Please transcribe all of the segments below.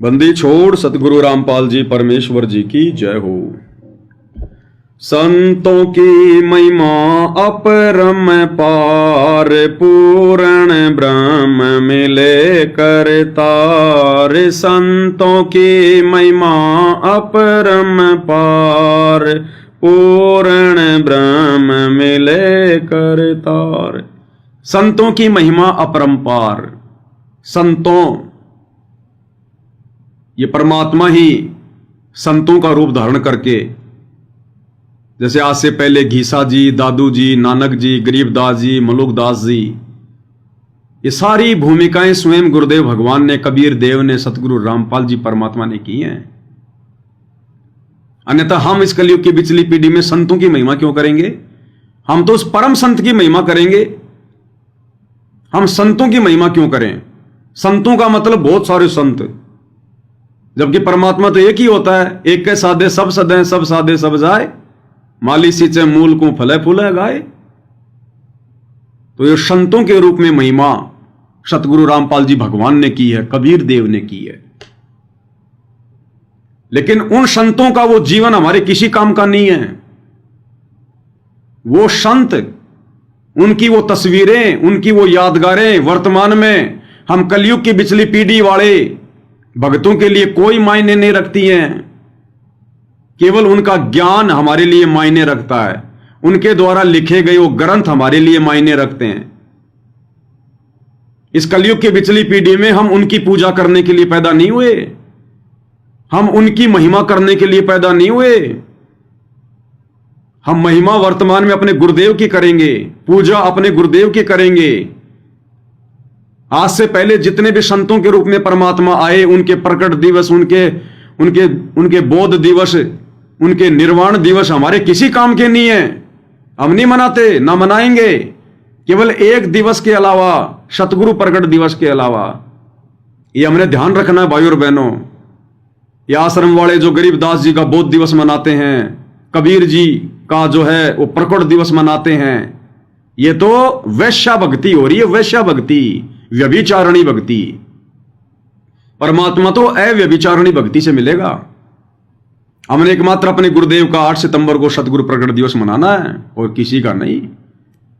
बंदी छोड़ सतगुरु रामपाल जी परमेश्वर जी की जय हो। संतों की महिमा अपरम पार, पूर्ण ब्रह्म मिले करतार। संतों की महिमा अपरम पार, पूर्ण ब्रह्म मिले करतार। संतों की महिमा अपरंपार। संतों, ये परमात्मा ही संतों का रूप धारण करके, जैसे आज से पहले घीसा जी, दादू जी, नानक जी, गरीबदास जी, मलुकदास जी, ये सारी भूमिकाएं स्वयं गुरुदेव भगवान ने, कबीर देव ने, सतगुरु रामपाल जी परमात्मा ने की हैं। अन्यथा हम इस कलयुग की बिचली पीढ़ी में संतों की महिमा क्यों करेंगे? हम तो उस परम संत की महिमा करेंगे। हम संतों की महिमा क्यों करें? संतों का मतलब बहुत सारे संत, जबकि परमात्मा तो एक ही होता है। एक के साधे सब सदें, सब साधे सब जाए, माली सींचे मूल को फले फूले गाए। तो ये संतों के रूप में महिमा सतगुरु रामपाल जी भगवान ने की है, कबीर देव ने की है। लेकिन उन संतों का वो जीवन हमारे किसी काम का नहीं है। वो संत, उनकी वो तस्वीरें, उनकी वो यादगारें वर्तमान में हम कलयुग की बिचली पीढ़ी वाले भक्तों के लिए कोई मायने नहीं रखती हैं। केवल उनका ज्ञान हमारे लिए मायने रखता है। उनके द्वारा लिखे गए वो ग्रंथ हमारे लिए मायने रखते हैं। इस कलयुग की बिचली पीढ़ी में हम उनकी पूजा करने के लिए पैदा नहीं हुए। हम उनकी महिमा करने के लिए पैदा नहीं हुए। हम महिमा वर्तमान में अपने गुरुदेव की करेंगे, पूजा अपने गुरुदेव की करेंगे। आज से पहले जितने भी संतों के रूप में परमात्मा आए, उनके प्रकट दिवस, उनके बोध दिवस, उनके निर्वाण दिवस हमारे किसी काम के नहीं है। हम नहीं मनाते, ना मनाएंगे। केवल एक दिवस के अलावा, सतगुरु प्रकट दिवस के अलावा, ये हमने ध्यान रखना है भाइयों और बहनों। ये आश्रम वाले जो गरीबदास जी का बोध दिवस मनाते हैं, कबीर जी का जो है वो प्रकट दिवस मनाते हैं, ये तो वैश्या भक्ति हो रही है। वैश्या भक्ति, व्यभिचारणी भक्ति। परमात्मा तो अव्यभिचारणी भक्ति से मिलेगा। हमने एकमात्र अपने गुरुदेव का 8 सितंबर को सतगुरु प्रकट दिवस मनाना है और किसी का नहीं।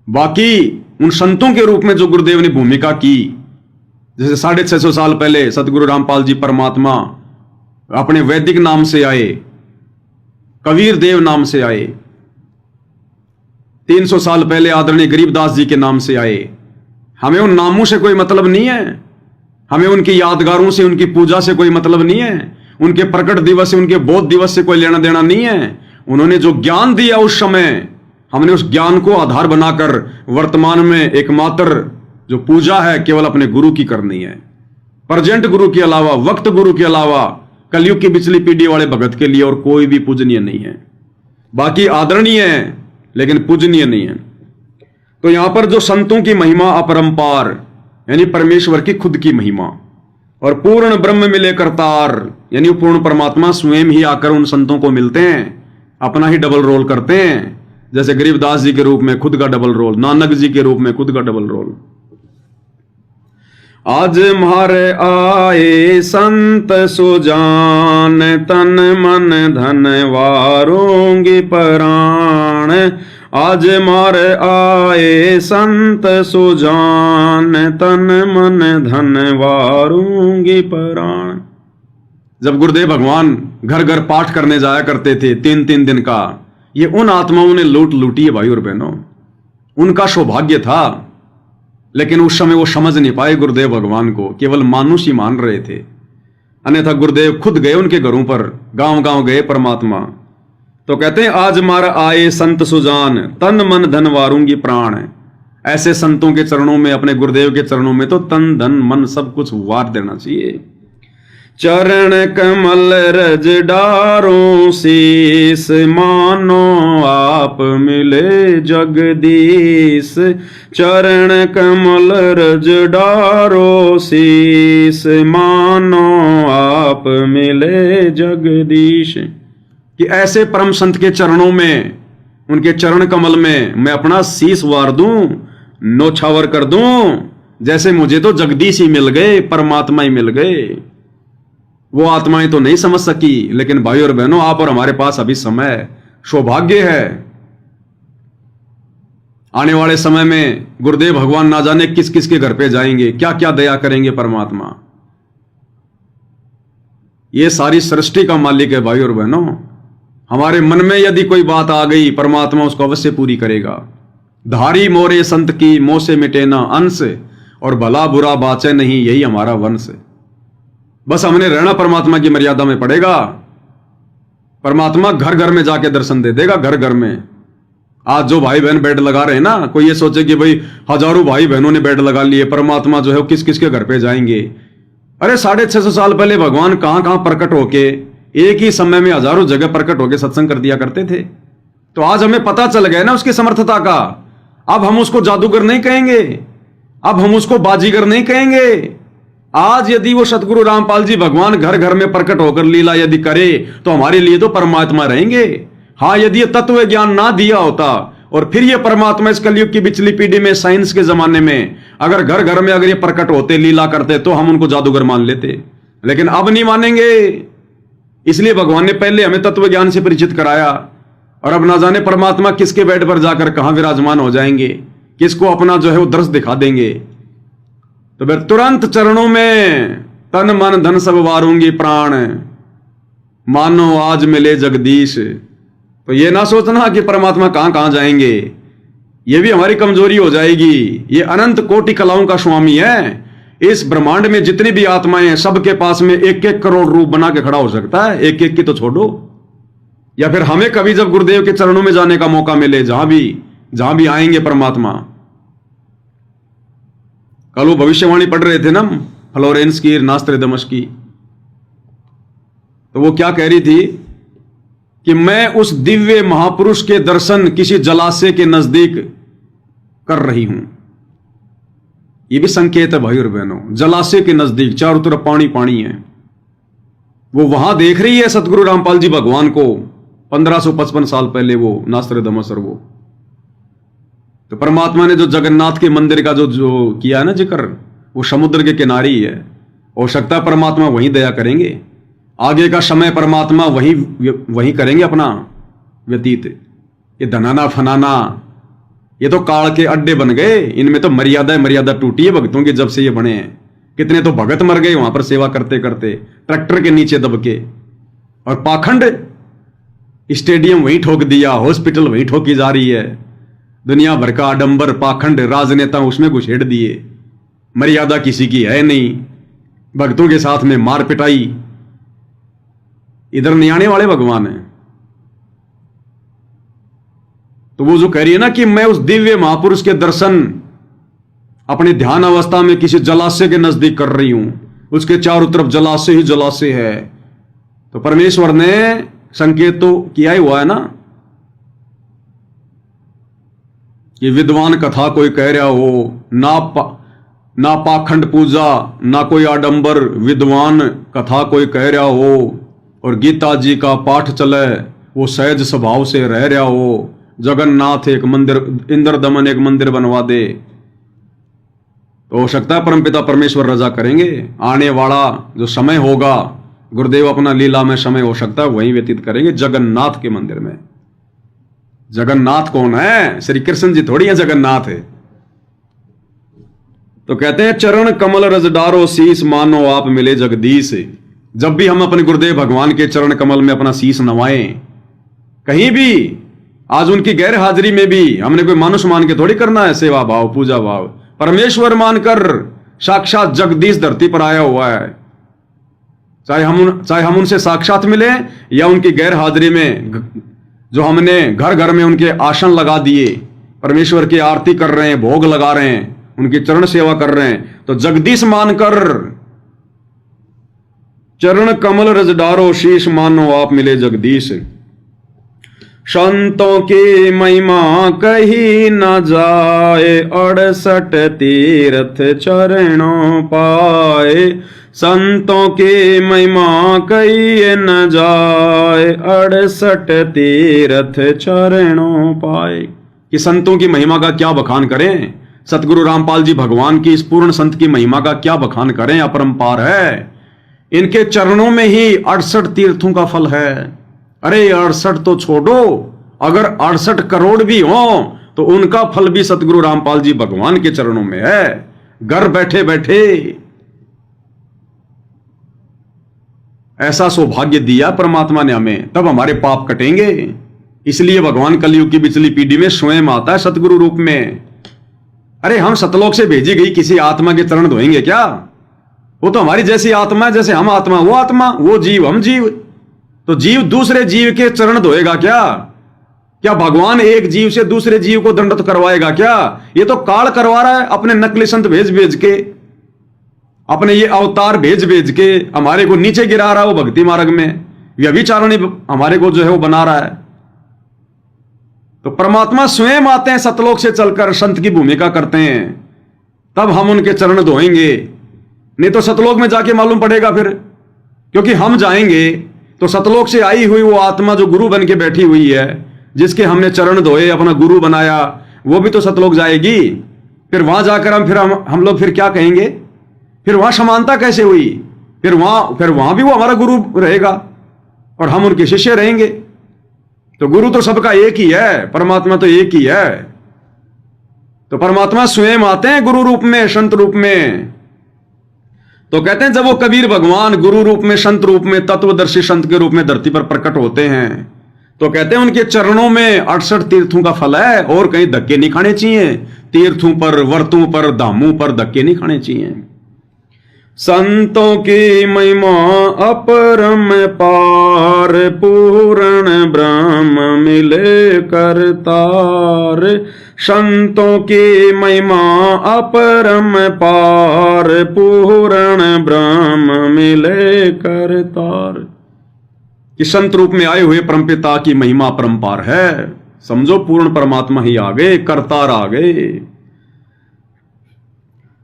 बाकी उन संतों के रूप में जो गुरुदेव ने भूमिका की, जैसे 650 साल पहले सतगुरु रामपाल जी परमात्मा अपने वैदिक नाम से आए, कबीर देव नाम से आए। 300 साल पहले आदरणीय गरीबदास जी के नाम से आए। हमें उन नामों से कोई मतलब नहीं है। हमें उनकी यादगारों से, उनकी पूजा से कोई मतलब नहीं है। उनके प्रकट दिवस से, उनके बोध दिवस से कोई लेना देना नहीं है। उन्होंने जो ज्ञान दिया उस समय, हमने उस ज्ञान को आधार बनाकर वर्तमान में एकमात्र जो पूजा है केवल अपने गुरु की करनी है। प्रेजेंट गुरु के अलावा, वक्त गुरु के अलावा कलयुग की बिचली पीढ़ी वाले भगत के लिए और कोई भी पूजनीय नहीं है। बाकी आदरणीय है लेकिन पूजनीय नहीं है। तो यहां पर जो संतों की महिमा अपरंपार, यानी परमेश्वर की खुद की महिमा, और पूर्ण ब्रह्म मिले करतार, यानी पूर्ण परमात्मा स्वयं ही आकर उन संतों को मिलते हैं, अपना ही डबल रोल करते हैं। जैसे गरीबदास जी के रूप में खुद का डबल रोल, नानक जी के रूप में खुद का डबल रोल। आज मारे आए संत सुजान, तन मन धन वारूंगी प्राण। आज मारे आए संत सुजान, तन मन धन वारूंगी प्राण। जब गुरुदेव भगवान घर घर पाठ करने जाया करते थे 3-3 दिन का, ये उन आत्माओं ने लूट लूटी है भाई और बहनों। उनका सौभाग्य था, लेकिन उस समय वो समझ नहीं पाए गुरुदेव भगवान को, केवल मानुष ही मान रहे थे। अन्यथा गुरुदेव खुद गए उनके घरों पर, गांव गांव गए परमात्मा। तो कहते हैं आज मार आए संत सुजान, तन मन धन वारूंगी प्राण। ऐसे संतों के चरणों में, अपने गुरुदेव के चरणों में तो तन धन मन सब कुछ वार देना चाहिए। चरण कमल रज डारो शीस, मानो आप मिले जगदीश। चरण कमल रज डारो शीस, मानो आप मिले जगदीश। कि ऐसे परम संत के चरणों में, उनके चरण कमल में मैं अपना शीश वार दूं, नौछावर कर दूं, जैसे मुझे तो जगदीश ही मिल गए, परमात्मा ही मिल गए। वो आत्माएं तो नहीं समझ सकी, लेकिन भाई और बहनों, आप और हमारे पास अभी समय है, सौभाग्य है। आने वाले समय में गुरुदेव भगवान ना जाने किस किस के घर पे जाएंगे, क्या क्या दया करेंगे परमात्मा। ये सारी सृष्टि का मालिक है भाई और बहनों। हमारे मन में यदि कोई बात आ गई, परमात्मा उसको अवश्य पूरी करेगा। धारी मोरे संत की मोह से मिटे ना अंश, और भला बुरा बाचे नहीं, यही हमारा वंश। बस हमने रहना परमात्मा की मर्यादा में पड़ेगा। परमात्मा घर घर में जाके दर्शन दे देगा, घर घर में। आज जो भाई बहन बेड लगा रहे हैं ना, कोई ये सोचे कि भाई हजारों भाई बहनों ने बेड लगा लिए, परमात्मा जो है वो किस किस के घर पे जाएंगे। अरे 650 साल पहले भगवान कहां कहां प्रकट होके एक ही समय में हजारों जगह प्रकट होके सत्संग कर दिया करते थे। तो आज हमें पता चल गया ना उसकी समर्थता का। अब हम उसको जादूगर नहीं कहेंगे, अब हम उसको बाजीगर नहीं कहेंगे। आज यदि वो सतगुरु रामपाल जी भगवान घर घर में प्रकट होकर लीला यदि करे, तो हमारे लिए तो परमात्मा रहेंगे। हाँ, यदि ये तत्व ज्ञान ना दिया होता, और फिर ये परमात्मा इस कलयुग की पिछली पीढ़ी में, साइंस के जमाने में अगर घर घर में अगर ये प्रकट होते, लीला करते, तो हम उनको जादूगर मान लेते। लेकिन अब नहीं मानेंगे, इसलिए भगवान ने पहले हमें तत्व ज्ञान से परिचित कराया। और अब ना जाने परमात्मा किसके बेड पर जाकर कहां विराजमान हो जाएंगे, किसको अपना जो है वो दर्श दिखा देंगे। तो फिर तुरंत चरणों में तन मन धन सब वारूंगी प्राण, मानो आज मिले जगदीश। तो ये ना सोचना कि परमात्मा कहां कहां जाएंगे, ये भी हमारी कमजोरी हो जाएगी। ये अनंत कोटि कलाओं का स्वामी है। इस ब्रह्मांड में जितनी भी आत्माएं हैं, सबके पास में 1-1 करोड़ रूप बना के खड़ा हो सकता है। एक एक की तो छोड़ो। या फिर हमें कभी जब गुरुदेव के चरणों में जाने का मौका मिले, जहां भी आएंगे परमात्मा। कल वो भविष्यवाणी पढ़ रहे थे ना, फ्लोरेंस की, नास्ट्रेडमस की। तो वो क्या कह रही थी कि मैं उस दिव्य महापुरुष के दर्शन किसी जलाशय के नजदीक कर रही हूं। ये भी संकेत है भाई और बहनों, जलाशय के नजदीक, चारों तरफ पानी पानी है। वो वहां देख रही है सतगुरु रामपाल जी भगवान को 1555 साल पहले, वो नास्ट्रेडमस। और वो तो परमात्मा ने जो जगन्नाथ के मंदिर का जो किया है ना जिक्र, वो समुद्र के किनारे ही है। हो सकता है परमात्मा वहीं दया करेंगे। आगे का समय परमात्मा वहीं करेंगे अपना व्यतीत। ये धनाना फनाना, ये तो काल के अड्डे बन गए। इनमें तो मर्यादा टूटी है भक्तों की जब से ये बने हैं। कितने तो भगत मर गए वहां पर सेवा करते करते, ट्रैक्टर के नीचे दब के। और पाखंड, स्टेडियम वहीं ठोक दिया, हॉस्पिटल वहीं ठोकी जा रही है। दुनिया भर का आडंबर, पाखंड, राजनेता उसमें घुसेड़ दिए। मर्यादा किसी की है नहीं, भक्तों के साथ में मार पिटाई। इधर नहीं आने वाले भगवान है। तो वो जो कह रही है ना कि मैं उस दिव्य महापुरुष के दर्शन अपने ध्यान अवस्था में किसी जलाशय के नजदीक कर रही हूं, उसके चारों तरफ जलाशय ही जलाशय है। तो परमेश्वर ने संकेत तो किया ही हुआ है ना कि विद्वान कथा कोई कह रहा हो, ना पाखंड पूजा, ना कोई आडंबर, विद्वान कथा कोई कह रहा हो, और गीता जी का पाठ चले, वो सहज स्वभाव से रह रहा हो। जगन्नाथ एक मंदिर, इंद्र दमन एक मंदिर बनवा दे। तो हो सकता है परमपिता परमेश्वर रजा करेंगे। आने वाला जो समय होगा, गुरुदेव अपना लीला में समय हो सकता है वहीं व्यतीत करेंगे, जगन्नाथ के मंदिर में। जगन्नाथ कौन है? श्री कृष्ण जी थोड़ी है जगन्नाथ है। तो कहते हैं चरण कमल रज डारो शीस, मानो आप मिले जगदीश। जब भी हम अपने गुरुदेव भगवान के चरण कमल में अपना शीस नवाएं, कहीं भी, आज उनकी गैर हाजिरी में भी हमने कोई मानुष मान के थोड़ी करना है सेवा भाव, पूजा भाव। परमेश्वर मानकर साक्षात जगदीश धरती पर आया हुआ है। चाहे हम उनसे साक्षात मिले, या उनकी गैर हाजिरी में जो हमने घर घर में उनके आसन लगा दिए, परमेश्वर की आरती कर रहे हैं, भोग लगा रहे हैं, उनकी चरण सेवा कर रहे हैं, तो जगदीश मानकर चरण कमल रज डारो शीश, मानो आप मिले जगदीश। संतों की महिमा कही न जाए, 68 तीर्थ चरणों पाए। संतों की महिमा कही न जाए, 68 तीर्थ चरणों पाए। कि संतों की महिमा का क्या बखान करें, सतगुरु रामपाल जी भगवान की इस पूर्ण संत की महिमा का क्या बखान करें, अपरंपार है। इनके चरणों में ही 68 तीर्थों का फल है। अरे 68 तो छोड़ो, अगर 68 करोड़ भी हो तो उनका फल भी सतगुरु रामपाल जी भगवान के चरणों में है, घर बैठे बैठे। ऐसा सौभाग्य दिया परमात्मा ने हमें, तब हमारे पाप कटेंगे। इसलिए भगवान कलयुग की पिछली पीढ़ी में स्वयं आता है सतगुरु रूप में। अरे हम सतलोक से भेजी गई किसी आत्मा के चरण धोएंगे क्या? वो तो हमारी जैसी आत्मा है, जैसे हम आत्मा वो आत्मा, वो जीव हम जीव। तो जीव दूसरे जीव के चरण धोएगा क्या? क्या भगवान एक जीव से दूसरे जीव को दंडित करवाएगा क्या? ये तो काल करवा रहा है अपने नकली संत भेज भेज के, अपने ये अवतार भेज भेज के हमारे को नीचे गिरा रहा है। वो भक्ति मार्ग में व्यभिचारणी हमारे को जो है वो बना रहा है। तो परमात्मा स्वयं आते हैं सतलोक से चलकर, संत की भूमिका करते हैं, तब हम उनके चरण धोएंगे। नहीं तो सतलोक में जाके मालूम पड़ेगा फिर, क्योंकि हम जाएंगे तो सतलोक से आई हुई वो आत्मा जो गुरु बन के बैठी हुई है, जिसके हमने चरण धोए, अपना गुरु बनाया, वो भी तो सतलोक जाएगी। फिर वहां जाकर हम लोग फिर क्या कहेंगे? फिर वहां समानता कैसे हुई? फिर वहां भी वो हमारा गुरु रहेगा और हम उनके शिष्य रहेंगे। तो गुरु तो सबका एक ही है, परमात्मा तो एक ही है। तो परमात्मा स्वयं आते हैं गुरु रूप में, संत रूप में। तो कहते हैं जब वो कबीर भगवान गुरु रूप में, संत रूप में, तत्वदर्शी संत के रूप में धरती पर प्रकट होते हैं, तो कहते हैं उनके चरणों में 68 तीर्थों का फल है, और कहीं धक्के नहीं खाने चाहिए। तीर्थों पर, व्रतों पर, धामों पर धक्के नहीं खाने चाहिए। संतों की महिमा अपरम पार, पूर्ण ब्रह्म मिले करतार। संतों की महिमा अपरम पार, पूर्ण ब्रह्म मिले करतार। कि संत रूप में आए हुए परमपिता की महिमा अपरंपार है। समझो पूर्ण परमात्मा ही आ गए, करतार आ गए।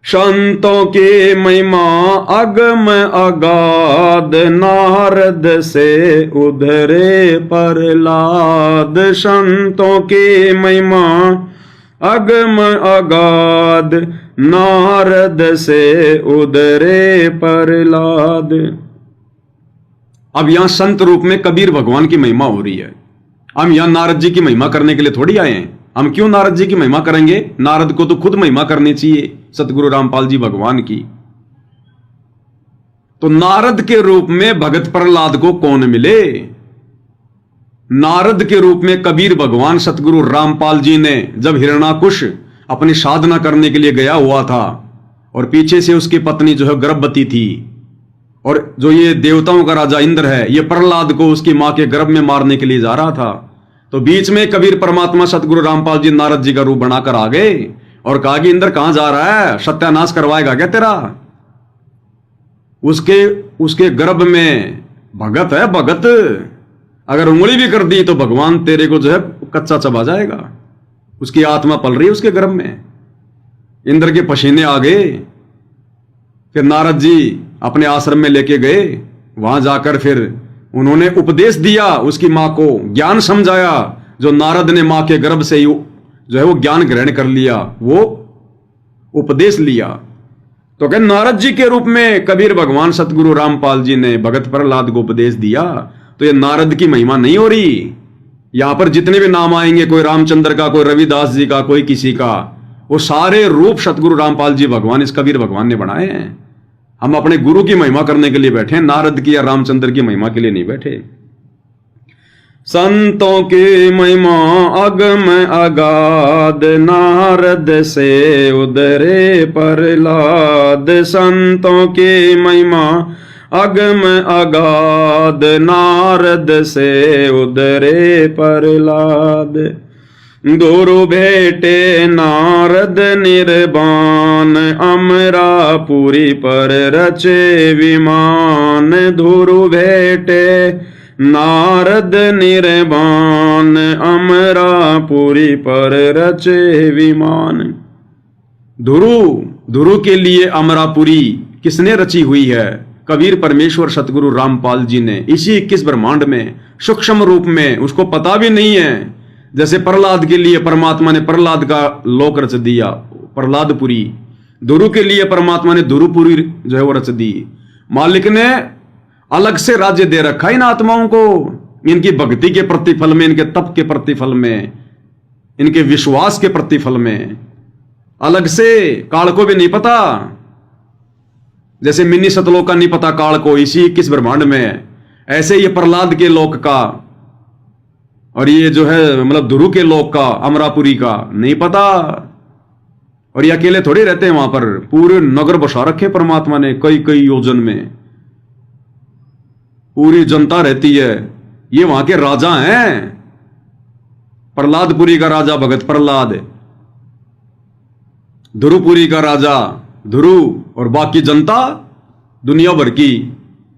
संतों की महिमा अगम अगाध, नारद से उधरे प्रहलाद। संतों की महिमा अगम अगाध, नारद से उधरे प्रहलाद। अब यहां संत रूप में कबीर भगवान की महिमा हो रही है। हम यहां नारद जी की महिमा करने के लिए थोड़ी आए हैं। हम क्यों नारद जी की महिमा करेंगे? नारद को तो खुद महिमा करनी चाहिए सतगुरु रामपाल जी भगवान की। तो नारद के रूप में भगत प्रहलाद को कौन मिले? नारद के रूप में कबीर भगवान सतगुरु रामपाल जी ने जब हिरण्याकुश अपनी साधना करने के लिए गया हुआ था, और पीछे से उसकी पत्नी जो है गर्भवती थी, और जो ये देवताओं का राजा इंद्र है, ये प्रहलाद को उसकी मां के गर्भ में मारने के लिए जा रहा था, तो बीच में कबीर परमात्मा सतगुरु रामपाल जी नारद जी का रूप बनाकर आ गए और कहा कि इंद्र कहां जा रहा है? सत्यानाश करवाएगा क्या तेरा? उसके गर्भ में भगत है, भगत। अगर उंगली भी कर दी तो भगवान तेरे को जो है कच्चा चबा जाएगा। उसकी आत्मा पल रही है उसके गर्भ में। इंद्र के पसीने आ गए। फिर नारद जी अपने आश्रम में लेके गए। वहां जाकर फिर उन्होंने उपदेश दिया, उसकी मां को ज्ञान समझाया। जो नारद ने मां के गर्भ से ही जो है वो ज्ञान ग्रहण कर लिया, वो उपदेश लिया। तो क्या नारद जी के रूप में कबीर भगवान सतगुरु रामपाल जी ने भगत प्रहलाद को उपदेश दिया? तो ये नारद की महिमा नहीं हो रही। यहां पर जितने भी नाम आएंगे, कोई रामचंद्र का, कोई रविदास जी का, कोई किसी का, वो सारे रूप सतगुरु रामपाल जी भगवान, इस कबीर भगवान ने बनाए हैं। हम अपने गुरु की महिमा करने के लिए बैठे हैं, नारद की या रामचंद्र की महिमा के लिए नहीं बैठे। संतों की महिमा अगम अगाध, नारद से उधरे प्रहलाद। संतों की महिमा अगम अगाध, नारद से उधरे प्रहलाद। गुरु भेटे नारद निर्वाण, अमरापुरी पर रचे विमान। गुरु भेटे नारद निर्वाण, अमरापुरी पर रचे विमान। धुरु के लिए अमरापुरी किसने रची हुई है? कबीर परमेश्वर सतगुरु रामपाल जी ने इसी 21 ब्रह्मांड में सूक्ष्म रूप में, उसको पता भी नहीं है। जैसे प्रहलाद के लिए परमात्मा ने प्रहलाद का लोक रच दिया, प्रहलादपुरी। धुरु के लिए परमात्मा ने धुरुपुरी जो है वो रच दी। मालिक ने अलग से राज्य दे रखा इन आत्माओं को, इनकी भक्ति के प्रतिफल में, इनके तप के प्रतिफल में, इनके विश्वास के प्रतिफल में। अलग से काल को भी नहीं पता, जैसे मिनी सतलोक का नहीं पता काल को इसी 21 ब्रह्मांड में, ऐसे ये प्रहलाद के लोक का और ये जो है मतलब ध्रुव के लोक का, अमरापुरी का नहीं पता। और ये अकेले थोड़े रहते हैं वहां पर, पूरे नगर बसा रखे परमात्मा ने, कई कई योजन में पूरी जनता रहती है। ये वहां के राजा हैं, प्रहलादपुरी का राजा भगत प्रहलाद, ध्रुवपुरी का राजा ध्रुव, और बाकी जनता दुनिया भर की।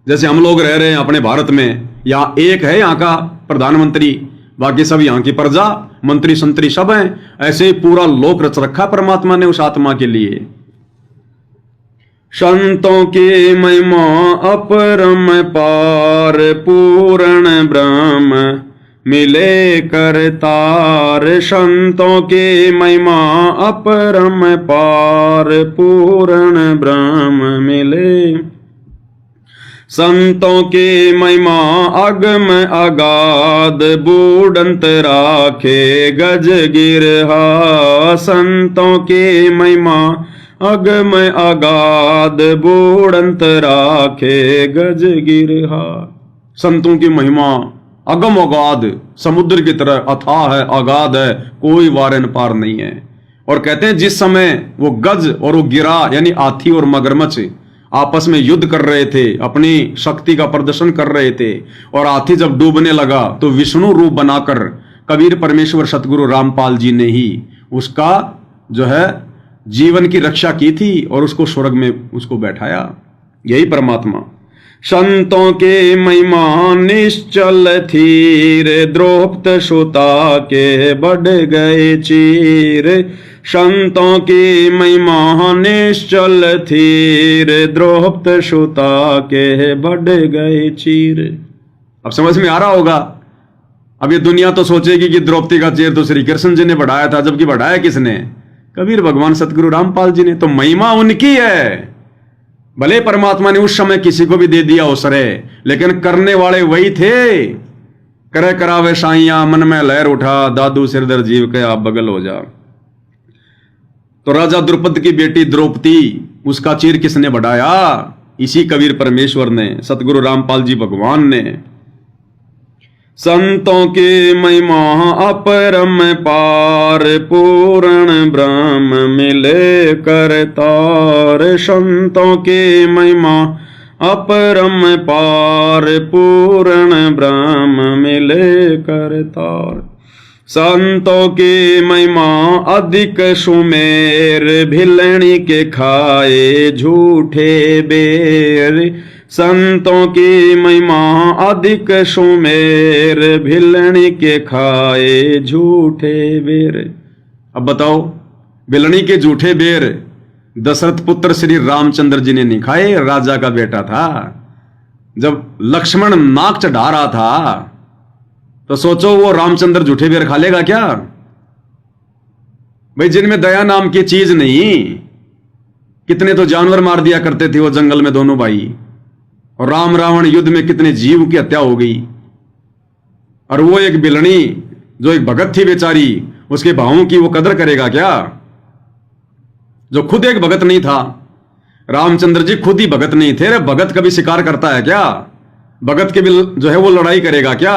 जैसे हम लोग रह रहे हैं अपने भारत में, यहां एक है यहाँ का प्रधानमंत्री, बाकी सब यहाँ की प्रजा, मंत्री संतरी सब हैं। ऐसे ही पूरा लोक रच रखा परमात्मा ने उस आत्मा के लिए। संतों की महिमा अपरम पार, पूर्ण ब्रह्म मिले करतार। संतों की महिमा अपरम पार, पूर्ण ब्रह्म मिले। संतों की महिमा अगम अगाध, बूढ़ंत राखे गज गिरहा। संतों की महिमा अगम अगाध, बूढ़ंत राखे गज गिरहा। संतों की महिमा अगम अगाध, समुद्र की तरह अथाह है, अगाध है, कोई वारन पार नहीं है। और कहते हैं जिस समय वो गज और वो गिरा, यानी हाथी और मगरमच्छ आपस में युद्ध कर रहे थे, अपनी शक्ति का प्रदर्शन कर रहे थे, और हाथी जब डूबने लगा तो विष्णु रूप बनाकर कबीर परमेश्वर सतगुरु रामपाल जी ने ही उसका जो है जीवन की रक्षा की थी और उसको स्वर्ग में उसको बैठाया। यही परमात्मा। संतों के महिमा निश्चल थीर, द्रौपद सुता के बढ़ गए चीर। संतों की महिमा निश्चल थीर, द्रौपद सुता के बढ़ गए चीर। अब समझ में आ रहा होगा। अब ये दुनिया तो सोचेगी कि द्रौपदी का चीर तो श्री कृष्ण जी ने बढ़ाया था, जबकि बढ़ाया किसने? कबीर भगवान सतगुरु रामपाल जी ने। तो महिमा उनकी है। भले परमात्मा ने उस समय किसी को भी दे दिया अवसर, लेकिन करने वाले वही थे। करे करावे साइया, मन में लहर उठा, दादू सिरदर जीव के आप बगल हो जा। तो राजा द्रुपद की बेटी द्रौपदी, उसका चीर किसने बढ़ाया? इसी कबीर परमेश्वर ने, सतगुरु रामपाल जी भगवान ने। संतों की महिमा अपरम पार, पूर्ण ब्रह्म मिले करतार। संतों की महिमा अपरम पार, पूर्ण ब्रह्म मिले करतार। संतों की महिमा अधिक सुमेर, भिलनी के खाए झूठे बेर। संतों की महिमा अधिक सुमेर, भिलनी के खाए झूठे बेर। अब बताओ, भिलनी के झूठे बेर दशरथ पुत्र श्री रामचंद्र जी ने नहीं खाए, राजा का बेटा था। जब लक्ष्मण नाक चढ़ा रहा था तो सोचो वो रामचंद्र झूठे बेर खा लेगा क्या? भाई जिनमें दया नाम की चीज नहीं, कितने तो जानवर मार दिया करते थे वो जंगल में दोनों भाई, और राम रावण युद्ध में कितने जीव की हत्या हो गई। और वो एक बिलनी जो एक भगत थी बेचारी, उसके भावों की वो कदर करेगा क्या? जो खुद एक भगत नहीं था। रामचंद्र जी खुद ही भगत नहीं थे। भगत कभी शिकार करता है क्या? भगत के भी जो है वो लड़ाई करेगा क्या?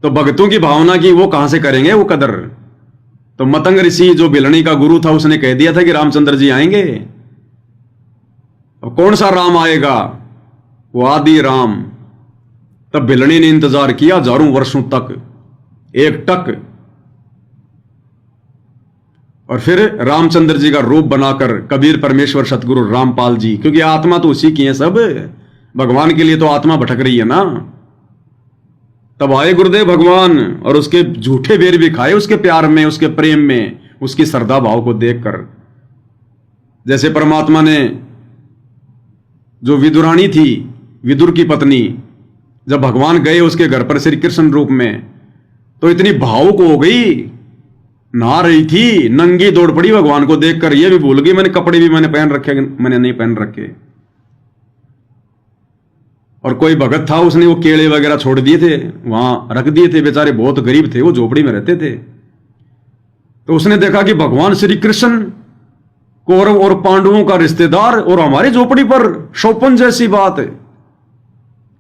तो भगतों की भावना की वो कहां से करेंगे वो कदर? तो मतंग ऋषि जो बिलनी का गुरु था, उसने कह दिया था कि रामचंद्र जी आएंगे। अब कौन सा राम आएगा? वो आदि राम। तब बिलनी ने इंतजार किया हजारों वर्षों तक, एक टक, और फिर रामचंद्र जी का रूप बनाकर कबीर परमेश्वर सतगुरु रामपाल जी, क्योंकि आत्मा तो उसी की है सब, भगवान के लिए तो आत्मा भटक रही है ना। तब आए गुरुदेव भगवान और उसके झूठे बेर भी खाए, उसके प्यार में, उसके प्रेम में, उसकी श्रद्धा भाव को देखकर। जैसे परमात्मा ने जो विदुरानी थी, विदुर की पत्नी, जब भगवान गए उसके घर पर श्री कृष्ण रूप में, तो इतनी भावुक हो गई, नहा रही थी, नंगी दौड़ पड़ी भगवान को देखकर। ये भी भूल गई मैंने कपड़े भी मैंने पहन रखे, मैंने नहीं पहन रखे। और कोई भगत था, उसने वो केले वगैरह छोड़ दिए थे, वहां रख दिए थे, बेचारे बहुत गरीब थे, वो झोपड़ी में रहते थे। तो उसने देखा कि भगवान श्री कृष्ण कौरव और पांडवों का रिश्तेदार और हमारी झोपड़ी पर शोपन जैसी बात है।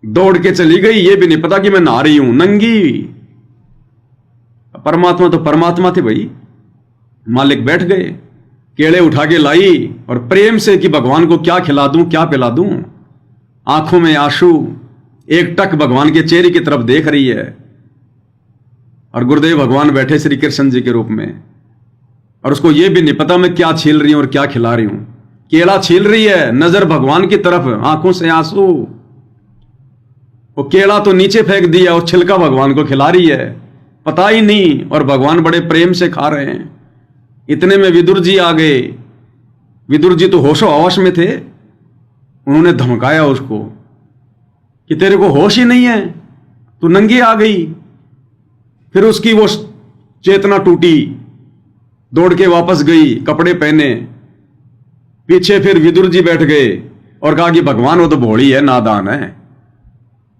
दौड़ के चली गई, ये भी नहीं पता कि मैं नहा रही हूं नंगी। परमात्मा तो परमात्मा थे भाई। मालिक बैठ गए, केले उठा के लाई और प्रेम से कि भगवान को क्या खिला दूं, क्या पिला दूं। आंखों में आंसू, एक टक भगवान के चेहरे की तरफ देख रही है। और गुरुदेव भगवान बैठे श्री कृष्ण जी के रूप में, और उसको यह भी नहीं पता मैं क्या छील रही हूं और क्या खिला रही हूं। केला छील रही है, नजर भगवान की तरफ, आंखों से आंसू। वो केला तो नीचे फेंक दिया और छिलका भगवान को खिला रही है, पता ही नहीं, और भगवान बड़े प्रेम से खा रहे हैं। इतने में विदुर जी आ गए। विदुर जी तो होशो हवस में थे। उन्होंने धमकाया उसको कि तेरे को होश ही नहीं है, तू नंगी आ गई। फिर उसकी वो चेतना टूटी, दौड़ के वापस गई, कपड़े पहने। पीछे फिर विदुर जी बैठ गए और कहा कि भगवान वो तो भोली है, नादान है।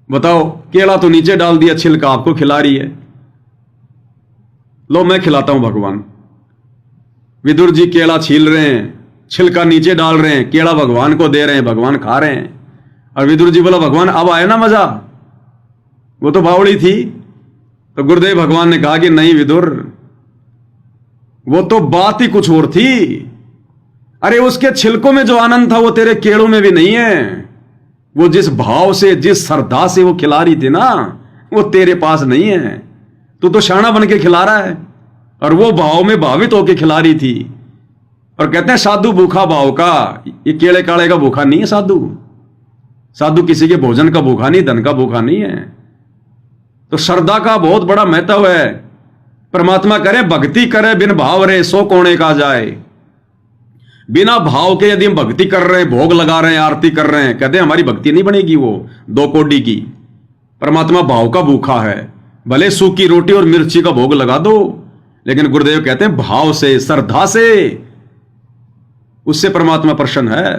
बताओ, केला तो नीचे डाल दिया, छिलका आपको खिला रही है। लो मैं खिलाता हूं भगवान। विदुर जी केला छील रहे हैं, छिलका नीचे डाल रहे हैं, केला भगवान को दे रहे हैं, भगवान खा रहे हैं। और विदुर जी बोला, भगवान अब आया ना मजा, वो तो बावड़ी थी। तो गुरुदेव भगवान ने कहा कि नहीं विदुर, वो तो बात ही कुछ और थी। अरे उसके छिलकों में जो आनंद था वो तेरे केलों में भी नहीं है। वो जिस भाव से, जिस श्रद्धा से वो खिला रही थी ना, वो तेरे पास नहीं है। तू तो शाना बन के खिला रहा है, और वो भाव में भावित होके खिला रही थी। और कहते हैं साधु भूखा भाव का, ये केले काले का भूखा नहीं है साधु। साधु किसी के भोजन का भूखा नहीं, धन का भूखा नहीं है। तो श्रद्धा का बहुत बड़ा महत्व है। परमात्मा करे भक्ति करे बिन भाव रे, सो कोणे का जाए। बिना भाव के यदि हम भक्ति कर रहे हैं, भोग लगा रहे हैं, आरती कर रहे हैं, कहते हैं हमारी भक्ति नहीं बनेगी वो 2 कौड़ी की। परमात्मा भाव का भूखा है। भले सूखी रोटी और मिर्ची का भोग लगा दो, लेकिन गुरुदेव कहते हैं भाव से, श्रद्धा से, उससे परमात्मा प्रसन्न है।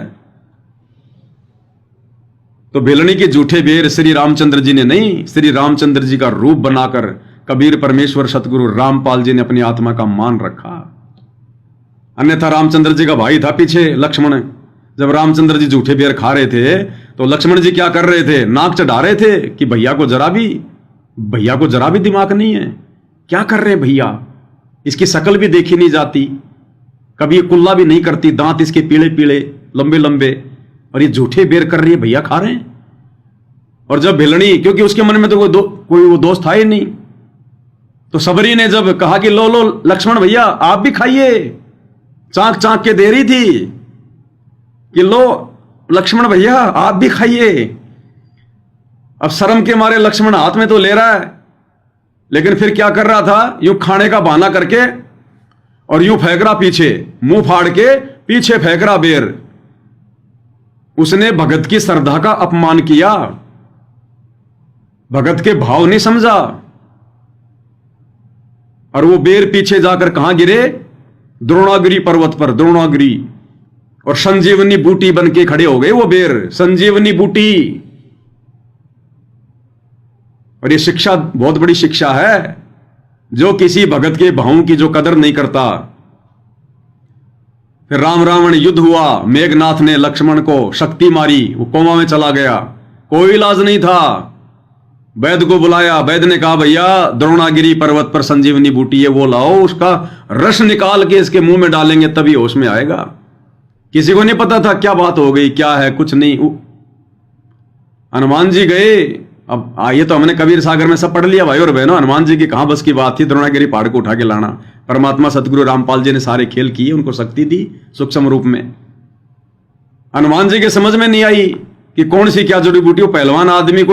तो भिलनी के जूठे बेर श्री रामचंद्र जी ने नहीं, श्री रामचंद्र जी का रूप बनाकर कबीर परमेश्वर सतगुरु रामपाल जी ने अपनी आत्मा का मान रखा। अन्यथा रामचंद्र जी का भाई था पीछे लक्ष्मण। जब रामचंद्र जी जूठे बेर खा रहे थे तो लक्ष्मण जी क्या कर रहे थे, नाक चढ़ा रहे थे कि भैया को जरा भी दिमाग नहीं है, क्या कर रहे हैं भैया, इसकी शक्ल भी देखी नहीं जाती, कभी ये कुल्ला भी नहीं करती, दांत इसके पीले पीले लंबे लंबे, और ये जूठे बेर कर रही है, भैया खा रहे हैं। और जब भिलनी, क्योंकि उसके मन में तो कोई वो दोस्त था ही नहीं, तो सबरी ने जब कहा कि लो लो लक्ष्मण भैया आप भी खाइए, चाक चाक के दे रही थी कि लो लक्ष्मण भैया आप भी खाइए। अब शर्म के मारे लक्ष्मण हाथ में तो ले रहा है, लेकिन फिर क्या कर रहा था, यूं खाने का बहाना करके और यूं फेंक रहा पीछे, मुंह फाड़ के पीछे फेंक रहा बेर। उसने भगत की श्रद्धा का अपमान किया, भगत के भाव नहीं समझा, और वो बेर पीछे जाकर कहां गिरे, द्रोणागिरी पर्वत पर, द्रोणागिरी। और संजीवनी बूटी बन के खड़े हो गए वो बेर, संजीवनी बूटी। और ये शिक्षा बहुत बड़ी शिक्षा है। जो किसी भगत के भावों की जो कदर नहीं करता। फिर राम रावण युद्ध हुआ, मेघनाथ ने लक्ष्मण को शक्ति मारी, वो कोमा में चला गया, कोई इलाज नहीं था। वैद्य को बुलाया, वैद्य ने कहा भैया द्रोणागिरी पर्वत पर संजीवनी बूटी है, वो लाओ, उसका रस निकाल के इसके मुंह में डालेंगे तभी होश में आएगा। किसी को नहीं पता था क्या बात हो गई, क्या है, कुछ नहीं। हनुमान जी गए। अब ये तो हमने कबीर सागर में सब पढ़ लिया भाई और बहनों, हनुमान जी की कहां बस की बात थी द्रोणागिरी पहाड़ को उठा के लाना। परमात्मा सतगुरु रामपाल जी ने सारे खेल किए, उनको शक्ति दी सूक्ष्म रूप में। हनुमान जी के समझ में नहीं आई कि कौन सी क्या जड़ी बूटी, वो पहलवान आदमी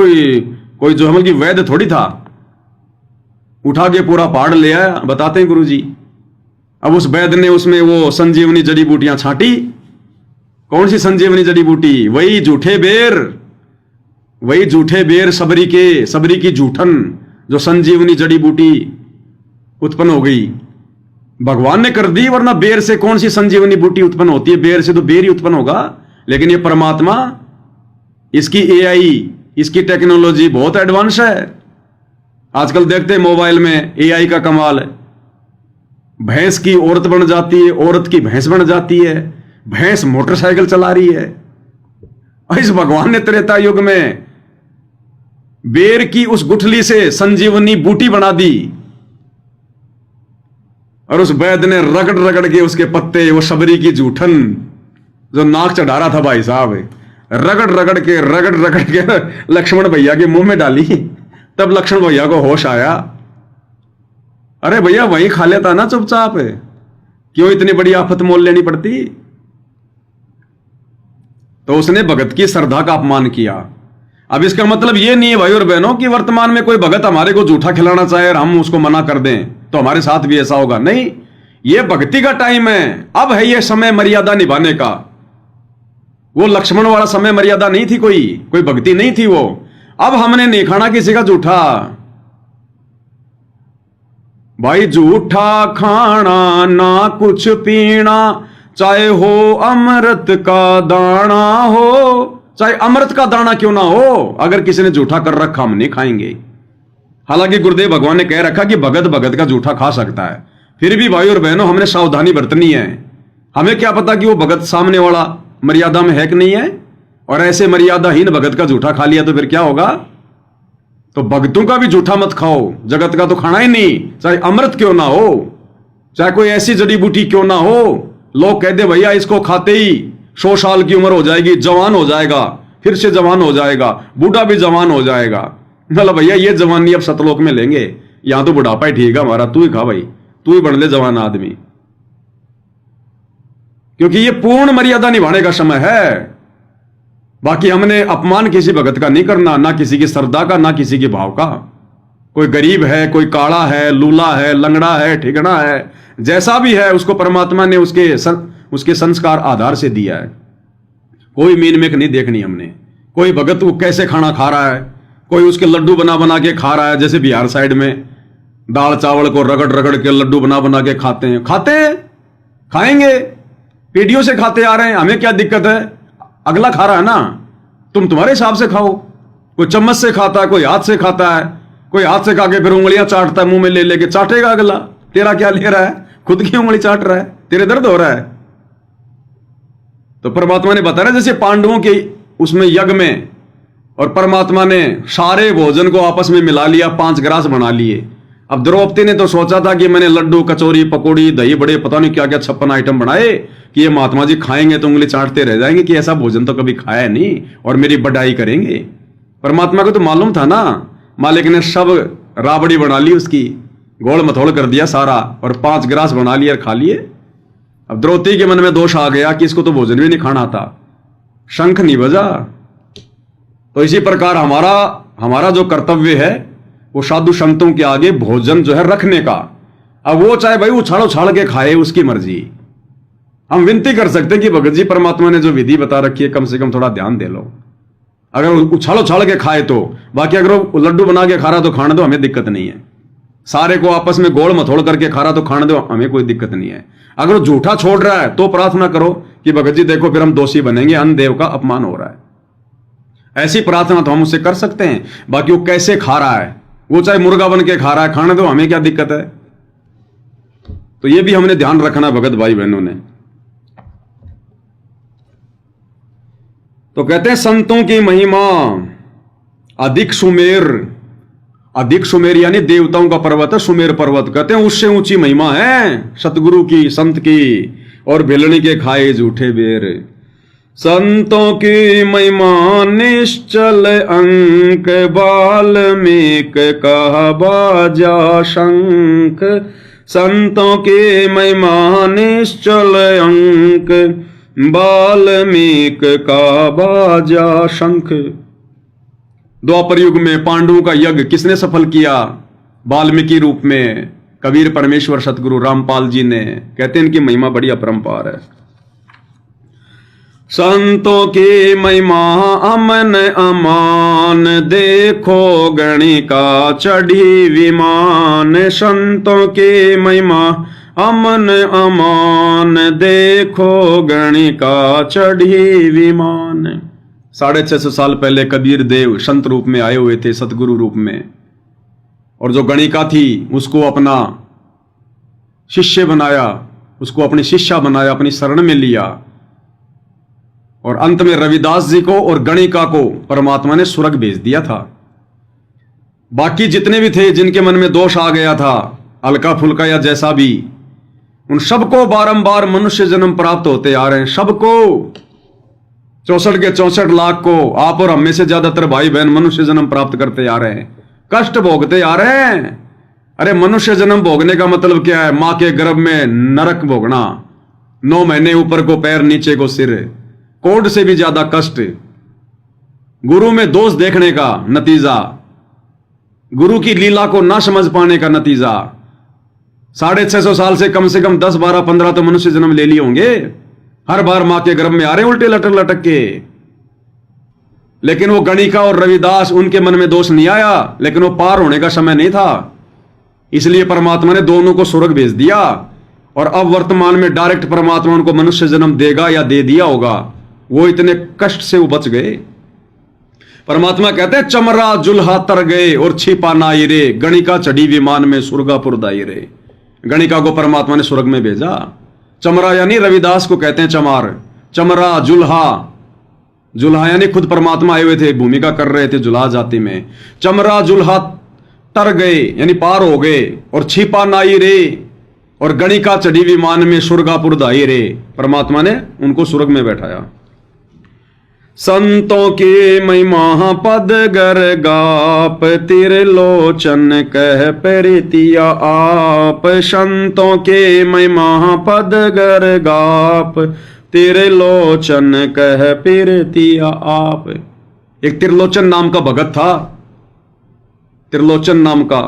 कोई जो हम की वैद्य थोड़ी था, उठा के पूरा पहाड़ ले आया, बताते हैं गुरु जी। अब उस वैद्य ने उसमें वो संजीवनी जड़ी बूटियां छांटी। कौन सी संजीवनी जड़ी बूटी, वही जूठे बेर सबरी की जूठन, जो संजीवनी जड़ी बूटी उत्पन्न हो गई, भगवान ने कर दी। वरना बेर से कौन सी संजीवनी बूटी उत्पन्न होती है, बेर से तो बेर ही उत्पन्न होगा। लेकिन ये परमात्मा, इसकी एआई इसकी टेक्नोलॉजी बहुत एडवांस है। आजकल देखते हैं मोबाइल में एआई का कमाल है। भैंस की औरत बन जाती है, औरत की भैंस बन जाती है, भैंस मोटरसाइकिल चला रही है। और इस भगवान ने त्रेता युग में बेर की उस गुठली से संजीवनी बूटी बना दी, और उस वैद्य ने रगड़ रगड़ के उसके पत्ते, वो शबरी की जूठन जो नाक चढ़ा रहा था भाई साहब, रगड़ रगड़ के लक्ष्मण भैया के मुंह में डाली। तब लक्ष्मण भैया को होश आया, अरे भैया वही खा लेता ना चुपचाप, क्यों इतनी बड़ी आफत मोल लेनी पड़ती। तो उसने भगत की श्रद्धा का अपमान किया। अब इसका मतलब यह नहीं है भाई और बहनों कि वर्तमान में कोई भगत हमारे को जूठा खिलाना चाहे और हम उसको मना कर दें तो हमारे साथ भी ऐसा होगा। नहीं, यह भक्ति का टाइम है। अब है यह समय मर्यादा निभाने का। वो लक्ष्मण वाला समय मर्यादा नहीं थी, कोई भक्ति नहीं थी वो। अब हमने नहीं खाना किसी का जूठा। भाई जूठा खाना ना कुछ पीना, चाहे हो अमृत का दाना हो, चाहे अमृत का दाना क्यों ना हो, अगर किसी ने जूठा कर रखा हम नहीं खाएंगे। हालांकि गुरुदेव भगवान ने कह रखा कि भगत भगत का जूठा खा सकता है। फिर भी भाई और बहनों हमने सावधानी बरतनी है। हमें क्या पता कि वो भगत सामने वाला मर्यादा में है कि नहीं है, और ऐसे मर्यादाहीन भगत का जूठा खा लिया तो फिर क्या होगा। तो भक्तों का भी जूठा मत खाओ, जगत का तो खाना ही नहीं, चाहे अमृत क्यों ना हो, चाहे कोई ऐसी जड़ी बूटी क्यों ना हो। लोग कहते भैया इसको खाते ही 100 साल की उम्र हो जाएगी, जवान हो जाएगा, फिर से जवान हो जाएगा, बूढ़ा भी जवान हो जाएगा। मतलब भैया ये जवानी अब सतलोक में लेंगे, यहां तो बुढ़ापा ही ठीक है हमारा, तू ही खा भाई, तू ही बन ले जवान आदमी। क्योंकि ये पूर्ण मर्यादा निभाने का समय है। बाकी हमने अपमान किसी भगत का नहीं करना, ना किसी की श्रद्धा का, ना किसी के भाव का। कोई गरीब है, कोई काला है, लूला है, लंगड़ा है, ठिगना है, जैसा भी है उसको परमात्मा ने उसके संस्कार आधार से दिया है। कोई मीन मेक नहीं देखनी हमने। कोई भगत वो कैसे खाना खा रहा है, कोई उसके लड्डू बना बना के खा रहा है, जैसे बिहार साइड में दाल चावल को रगड़ रगड़ के लड्डू बना बना के खाते हैं। खाएंगे, पीढ़ियों से खाते आ रहे हैं, हमें क्या दिक्कत है। अगला खा रहा है ना, तुम तुम्हारे हिसाब से खाओ। कोई चम्मच से खाता है, कोई हाथ से खाता है, कोई हाथ से खा के फिर उंगलियां चाटता है, मुंह में ले लेके चाटेगा अगला। तेरा क्या ले रहा है, खुद की उंगली चाट रहा है, तेरे दर्द हो रहा है। तो परमात्मा ने बताया जैसे पांडवों के उसमें यज्ञ में, और परमात्मा ने सारे भोजन को आपस में मिला लिया, 5 ग्रास बना लिए। अब द्रौपदी ने तो सोचा था कि मैंने लड्डू, कचौरी, पकौड़ी, दही बड़े, पता नहीं क्या क्या 56 आइटम बनाए कि ये महात्मा जी खाएंगे तो उंगली चाटते रह जाएंगे कि ऐसा भोजन तो कभी खाया नहीं और मेरी बड़ाई करेंगे। परमात्मा को तो मालूम था ना, मालिक ने सब राबड़ी बना ली, उसकी गोल मथोड़ कर दिया सारा, और 5 ग्रास बना लिए और खा लिए। अब द्रौपदी के मन में दोष आ गया कि इसको तो भोजन भी नहीं खाना था, शंख नहीं बजा। तो इसी प्रकार हमारा जो कर्तव्य है वो साधु संतों के आगे भोजन जो है रखने का। अब वो चाहे भाई उछाड़ उछाड़ के खाए, उसकी मर्जी। हम विनती कर सकते हैं कि भगत जी परमात्मा ने जो विधि बता रखी है कम से कम थोड़ा ध्यान दे लो। अगर उछाड़ उछाड़ के खाए तो, बाकी अगर वो लड्डू बना के खा रहा तो खाने दो, हमें दिक्कत नहीं है। सारे को आपस में गोल मथोड़ करके खा रहा तो खाने दो, हमें कोई दिक्कत नहीं है। अगर वो झूठा छोड़ रहा है तो प्रार्थना करो कि भगत जी देखो फिर हम दोषी बनेंगे, अन्न देव का अपमान हो रहा है। ऐसी प्रार्थना तो हम उससे कर सकते हैं। बाकी वो कैसे खा रहा है, वो चाहे मुर्गा बन के खा रहा है, खाने दो, हमें क्या दिक्कत है। तो ये भी हमने ध्यान रखना भगत भाई बहनों ने। तो कहते हैं संतों की महिमा अधिक सुमेर यानी देवताओं का पर्वत है सुमेर पर्वत, कहते हैं उससे ऊंची महिमा है सतगुरु की, संत की, और भिलनी के खाए झूठे बेर। संतों की महिमा निश्चल अंक, वाल्मीक कहा बाजा शंख। संतों की महिमा निश्चल अंक, वाल्मीक का बाजा शंख। द्वापर युग में पांडवों का यज्ञ किसने सफल किया? वाल्मीकि रूप में कबीर परमेश्वर सतगुरु रामपाल जी ने। कहते हैं इनकी महिमा बड़ी अपरंपार है। संतों की महिमा अमन अमान, देखो गणिका चढ़ी विमान। संतों की महिमा अमन अमान, देखो गणिका चढ़ी विमान। 650 साल पहले कबीर देव संत रूप में आए हुए थे, सतगुरु रूप में, और जो गणिका थी उसको अपना शिष्य बनाया, उसको अपनी शिष्या बनाया, अपनी शरण में लिया, और अंत में रविदास जी को और गणिका को परमात्मा ने स्वर्ग भेज दिया था। बाकी जितने भी थे जिनके मन में दोष आ गया था, हल्का फुल्का या जैसा भी, उन सबको बारंबार मनुष्य जन्म प्राप्त होते आ रहे हैं। सबको 64 के 64 लाख को, आप और हम में से ज्यादातर भाई बहन मनुष्य जन्म प्राप्त करते आ रहे हैं, कष्ट भोगते आ रहे हैं। अरे मनुष्य जन्म भोगने का मतलब क्या है? मां के गर्भ में नरक भोगना, 9 महीने ऊपर को पैर नीचे को सिर, कोड से भी ज्यादा कष्ट, गुरु में दोष देखने का नतीजा, गुरु की लीला को ना समझ पाने का नतीजा। 650 साल से कम 10, 12, 15 तो मनुष्य जन्म ले लिए होंगे, हर बार मां के गर्भ में आ रहे उल्टे लटक लटक के। लेकिन वो गणिका और रविदास, उनके मन में दोष नहीं आया, लेकिन वो पार होने का समय नहीं था, इसलिए परमात्मा ने दोनों को स्वर्ग भेज दिया। और अब वर्तमान में डायरेक्ट परमात्मा उनको मनुष्य जन्म देगा या दे दिया होगा, वो इतने कष्ट से वो बच गए। परमात्मा कहते हैं चमरा जुल्हा तर गए और छिपा नाई रे, गणिका चढ़ी विमान में सुरगापुर दाई रे। गणिका को परमात्मा ने स्वर्ग में भेजा। चमरा यानी रविदास को कहते हैं चमार, चमरा जुल्हा, जुल्हा यानी खुद परमात्मा आए हुए थे, भूमिका कर रहे थे जुल्हा जाति में। चमरा जुल्हा तर गए यानी पार हो गए, और छिपा नाई रे, और गणिका चढ़ी विमान में सुरगापुर दाई रे। परमात्मा ने उनको स्वर्ग में बैठाया। संतों के महिमा पद गर गाप, त्रिलोचन कह परितिया आप। संतों के महिमा पद गर गाप, त्रिलोचन कह परितिया आप। एक त्रिलोचन नाम का भगत था, त्रिलोचन नाम का,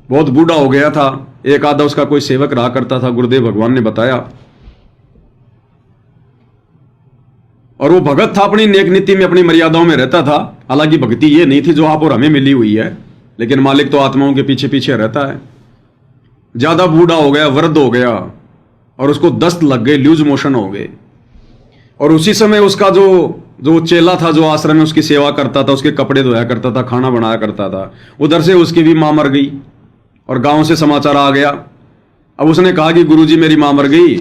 बहुत बूढ़ा हो गया था। एक आधा उसका कोई सेवक रहा करता था, गुरुदेव भगवान ने बताया। और वो भगत था, अपनी नेक नीति में, अपनी मर्यादाओं में रहता था। हालांकि भक्ति ये नहीं थी जो आप और हमें मिली हुई है, लेकिन मालिक तो आत्माओं के पीछे पीछे रहता है। ज्यादा बूढ़ा हो गया, वृद्ध हो गया, और उसको दस्त लग गए, लूज मोशन हो गए। और उसी समय उसका जो चेला था, जो आश्रम में उसकी सेवा करता था, उसके कपड़े धोया करता था, खाना बनाया करता था, उधर से उसकी भी मां मर गई, और गांव से समाचार आ गया। अब उसने कहा कि गुरुजी मेरी मां मर गई,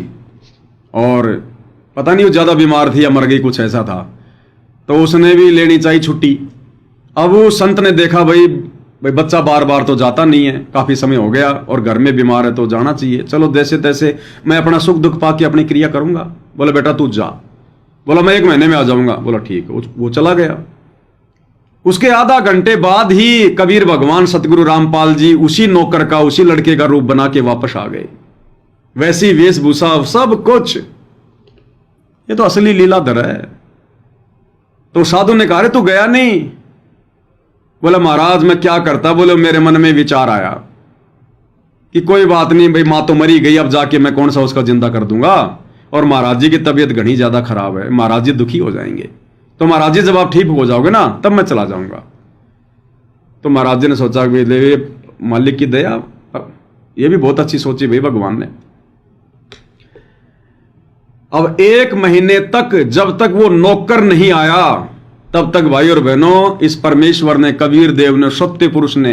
और पता नहीं वो ज्यादा बीमार थी या मर गई, कुछ ऐसा था। तो उसने भी लेनी चाहिए छुट्टी। अब वो संत ने देखा भाई बच्चा बार बार तो जाता नहीं है, काफी समय हो गया, और घर में बीमार है तो जाना चाहिए, चलो जैसे तैसे मैं अपना सुख दुख पाके अपनी क्रिया करूंगा। बोला बेटा तू जा। बोला मैं 1 महीने में आ जाऊंगा। बोला ठीक। वो चला गया। उसके आधा घंटे बाद ही कबीर भगवान सतगुरु रामपाल जी उसी नौकर का, उसी लड़के का रूप बना के वापस आ गए, वैसी वेशभूषा, सब कुछ। ये तो असली लीलाधर है। तो साधु ने कहा तू गया नहीं? बोला महाराज मैं क्या करता। बोले मेरे मन में विचार आया कि कोई बात नहीं भाई, मां तो मरी गई, अब जाके मैं कौन सा उसका जिंदा कर दूंगा, और महाराज जी की तबीयत घनी ज्यादा खराब है, महाराज जी दुखी हो जाएंगे, तो महाराज जी जब आप ठीक हो जाओगे ना तब मैं चला जाऊंगा। तो महाराज जी ने सोचा कि मालिक की दया, ये भी बहुत अच्छी सोची भाई भगवान ने। अब 1 महीने तक, जब तक वो नौकर नहीं आया, तब तक भाई और बहनों इस परमेश्वर ने, कबीर देव ने, सत्य पुरुष ने,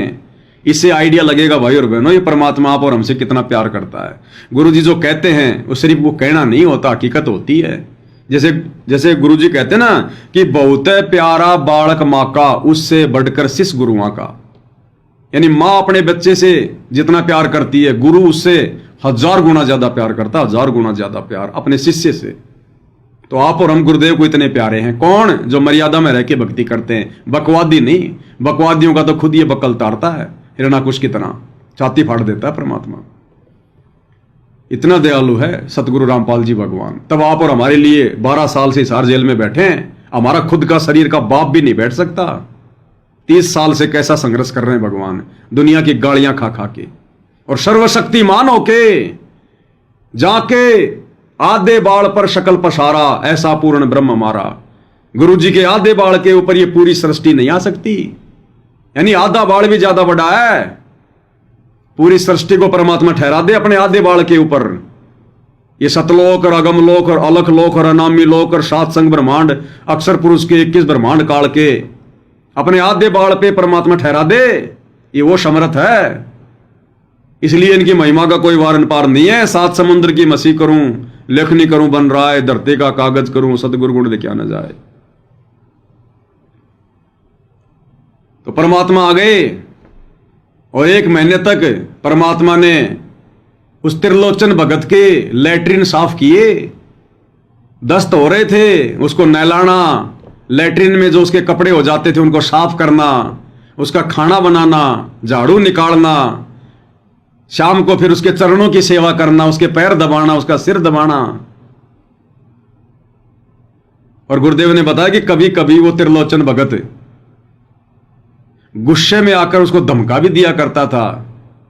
इससे आइडिया लगेगा भाई और बहनों ये परमात्मा आप और हमसे कितना प्यार करता है। गुरु जी जो कहते हैं वो सिर्फ वो कहना नहीं होता, हकीकत होती है। जैसे गुरु जी कहते हैं ना कि बहुत प्यारा बालक माँ का, उससे बढ़कर शिष्य गुरुआ का। यानी माँ अपने बच्चे से जितना प्यार करती है, गुरु उससे 1000 गुना ज्यादा प्यार करता, 1000 गुना ज्यादा प्यार अपने शिष्य से। तो आप और हम गुरुदेव को इतने प्यारे हैं। कौन? जो मर्यादा में रह के भक्ति करते हैं, बकवादी नहीं। बकवादियों का तो खुद ये बकल तारता है, हिरणाकुश की तरह छाती फाड़ देता है परमात्मा। इतना दयालु है सतगुरु रामपाल जी भगवान। तब आप और हमारे लिए 12 साल से हिसार जेल में बैठे हैं। हमारा खुद का शरीर का बाप भी नहीं बैठ सकता। 30 साल से कैसा संघर्ष कर रहे हैं भगवान, दुनिया की गालियां खा खा के, और सर्वशक्तिमान होके जाके आधे बाल पर शकल पसारा, ऐसा पूर्ण ब्रह्म हमारा। गुरु जी के आधे बाल के ऊपर ये पूरी सृष्टि नहीं आ सकती। यानी आधा बाल भी ज्यादा बड़ा है। पूरी सृष्टि को परमात्मा ठहरा दे अपने आधे बाल के ऊपर। ये सतलोक और अगमलोक और अलख लोक और अनामी लोक और सात संग ब्रह्मांड अक्षर पुरुष के 21 ब्रह्मांड काल के अपने आधे बाल पे परमात्मा ठहरा दे, ये वो समर्थ है। इसलिए इनकी महिमा का कोई वारन पार नहीं है। सात समुद्र की मसी करूं, लेखनी करूं बन रहा है, धरती का कागज करूं, सतगुरु गुण देखा न जाए। तो परमात्मा आ गए और 1 महीने तक परमात्मा ने उस त्रिलोचन भगत के लैट्रिन साफ किए। दस्त हो रहे थे, उसको नहलाना, लैट्रिन में जो उसके कपड़े हो जाते थे उनको साफ करना, उसका खाना बनाना, झाड़ू निकालना, शाम को फिर उसके चरणों की सेवा करना, उसके पैर दबाना, उसका सिर दबाना। और गुरुदेव ने बताया कि कभी कभी वो त्रिलोचन भगत गुस्से में आकर उसको धमका भी दिया करता था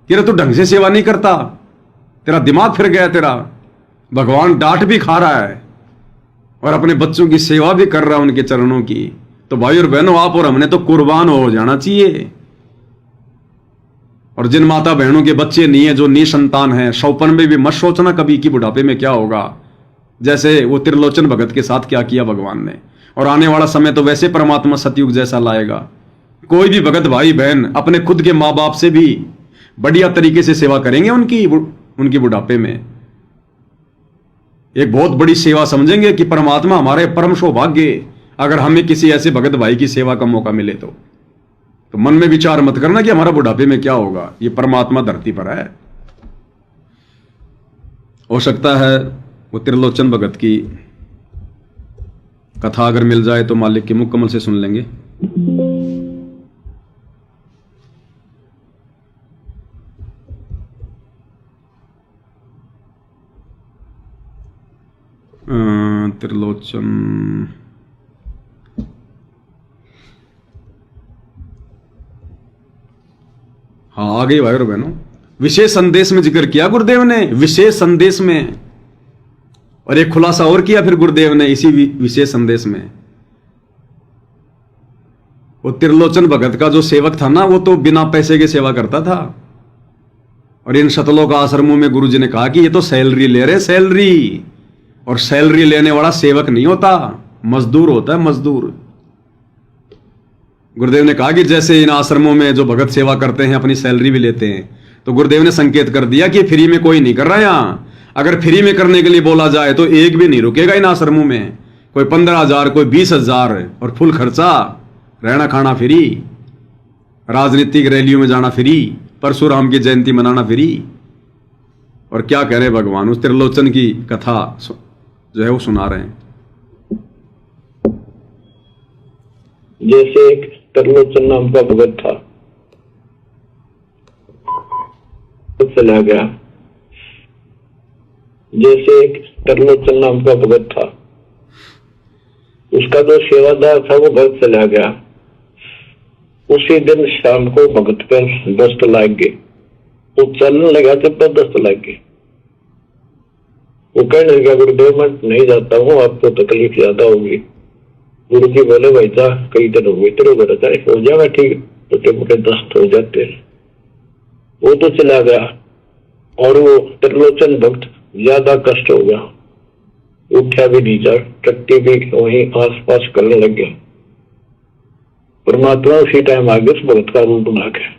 कि तू ढंग से सेवा नहीं करता, तेरा दिमाग फिर गया, तेरा भगवान डांट भी खा रहा है और अपने बच्चों की सेवा भी कर रहा है उनके चरणों की। तो भाई और बहनों, आप और हमने तो कुर्बान हो जाना चाहिए। और जिन माता बहनों के बच्चे नहीं है, जो निसंतान है, सौपन में भी मत सोचना कभी कि बुढ़ापे में क्या होगा, जैसे वो त्रिलोचन भगत के साथ क्या किया भगवान ने। और आने वाला समय तो वैसे परमात्मा सतयुग जैसा लाएगा। कोई भी भगत भाई बहन अपने खुद के माँ बाप से भी बढ़िया तरीके से सेवा करेंगे उनकी बुढ़ापे में। एक बहुत बड़ी सेवा समझेंगे कि परमात्मा हमारे परम सौभाग्य अगर हमें किसी ऐसे भगत भाई की सेवा का मौका मिले तो मन में विचार मत करना कि हमारा बुढ़ापे में क्या होगा। ये परमात्मा धरती पर है। हो सकता है वो त्रिलोचन भगत की कथा अगर मिल जाए तो मालिक के मुख कमल से सुन लेंगे। त्रिलोचन, हाँ आ गई भाई और बहनों। विशेष संदेश में जिक्र किया गुरुदेव ने, विशेष संदेश में। और एक खुलासा और किया फिर गुरुदेव ने इसी विशेष संदेश में। वो त्रिलोचन भगत का जो सेवक था ना, वो तो बिना पैसे के सेवा करता था। और इन शतलों का आश्रमों में गुरुजी ने कहा कि ये तो सैलरी ले रहे, सैलरी। और सैलरी लेने वाला सेवक नहीं होता, मजदूर होता है, मजदूर। गुरुदेव ने कहा कि जैसे इन आश्रमों में जो भगत सेवा करते हैं अपनी सैलरी भी लेते हैं, तो गुरुदेव ने संकेत कर दिया कि फ्री में कोई नहीं कर रहा यहां। अगर फ्री में करने के लिए बोला जाए तो एक भी नहीं रुकेगा इन आश्रमों में। कोई 15,000, कोई 20,000 और फुल खर्चा, रहना खाना फ्री, राजनीतिक रैलियों में जाना फ्री, परशुराम की जयंती मनाना फ्री। और क्या कह रहे भगवान, उस त्रिलोचन की कथा जो है वो सुना रहे हैं। जैसे एक त्रिलोचन नाम का भगत था, तो चला गया। जैसे एक त्रिलोचन नाम का भगत था, उसका जो सेवादार था वो घर चला गया। उसी दिन शाम को भगत पर दस्त लग गई। वो चलने लगा जब पर दस्त लग गई। वो कहने लगा गुरुदेव मैं नहीं जाता हूँ, आपको तकलीफ ज्यादा होगी। गुरु जी बोले भाई जा, कई दिन हो गए तेरे घर जाए, हो जाएगा ठीक, छोटे मोटे दस्त हो जाते हैं। वो तो चला गया और वो त्रिलोचन भक्त ज्यादा कष्ट हो गया, उठा भी नहीं जा, टट्टी भी वहीं आस पास करने लग गया। परमात्मा उसी टाइम आ गया उस भक्त का रूप बना के,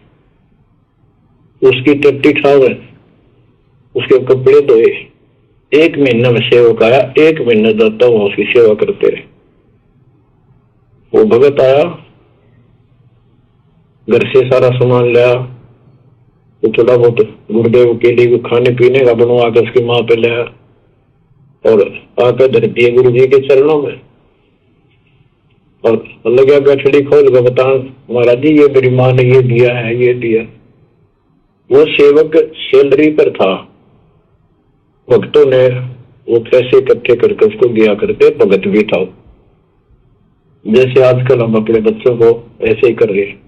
उसकी टट्टी ठावे, उसके कपड़े धोए। 1 महीना में सेवक आया, 1 महीना जाता वहां उसकी सेवा करते रहे। वो भगत आया, घर से सारा सामान लाया, तो थोड़ा बहुत गुरुदेव के लिए खाने पीने का बनवा कर उसकी माँ पे लाया और आकर धर दिए गुरु जी के चरणों में। और लगा गठड़ी खोल कर बता महाराज जी ये मेरी माँ ने ये दिया है, ये दिया। वो सेवक सैलरी पर था, भक्तों ने वो पैसे इकट्ठे करके उसको दिया करते, भगत भी था। जैसे आजकल हम अपने बच्चों को ऐसे ही कर रहे हैं।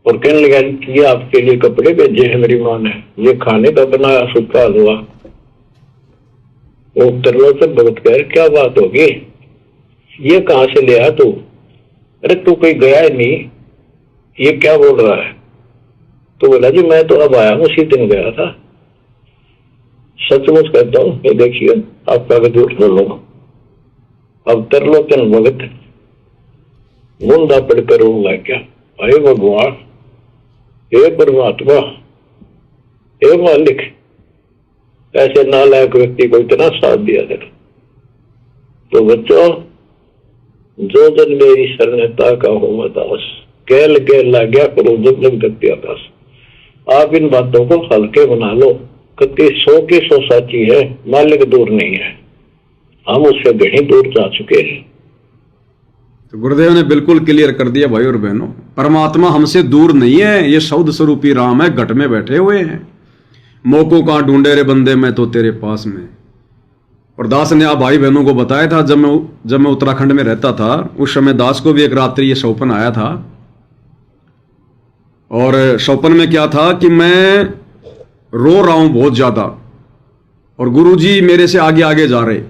और कहने लगा ये आपके लिए कपड़े भेजे हैं मेरी माँ ने, ये खाने का बनाया सूखा हलवा। वो त्रिलोचन भगत कह रहे क्या बात होगी, ये कहाँ से ले आया तू? अरे तू कहीं गया ही नहीं, ये क्या बोल रहा है? तो बोला जी मैं तो अब आया हूँ, उसी दिन गया था। सचमुच कहता हूँ, ये देखिए आपका भी झूठ बोलूंगा। अब त्रिलोचन भगत मुंडा पड़कर रोगा क्या, हे भगवान, हे परमात्मा, हे मालिक, ऐसे नालायक व्यक्ति को इतना साथ दिया जाए। तो बच्चों, जो जन मेरी शरणता का हो मदास, गैल गैल ला गया करो जब जब गति आकाश। आप इन बातों को हल्के बना लो, क्योंकि 100 की 100 साची है, मालिक दूर नहीं है, हम उससे कहीं दूर जा चुके हैं। तो गुरुदेव ने बिल्कुल क्लियर कर दिया भाई और बहनों, परमात्मा हमसे दूर नहीं है, ये शब्द स्वरूपी राम है, घट में बैठे हुए हैं। मोको कहाँ ढूंढे रे बंदे, मैं तो तेरे पास में। और दास ने आप भाई बहनों को बताया था, जब मैं उत्तराखंड में रहता था उस समय दास को भी एक रात्रि ये सौपन आया था। और सौपन में क्या था कि मैं रो रहा हूं बहुत ज्यादा, और गुरुजी मेरे से आगे आगे जा रहे,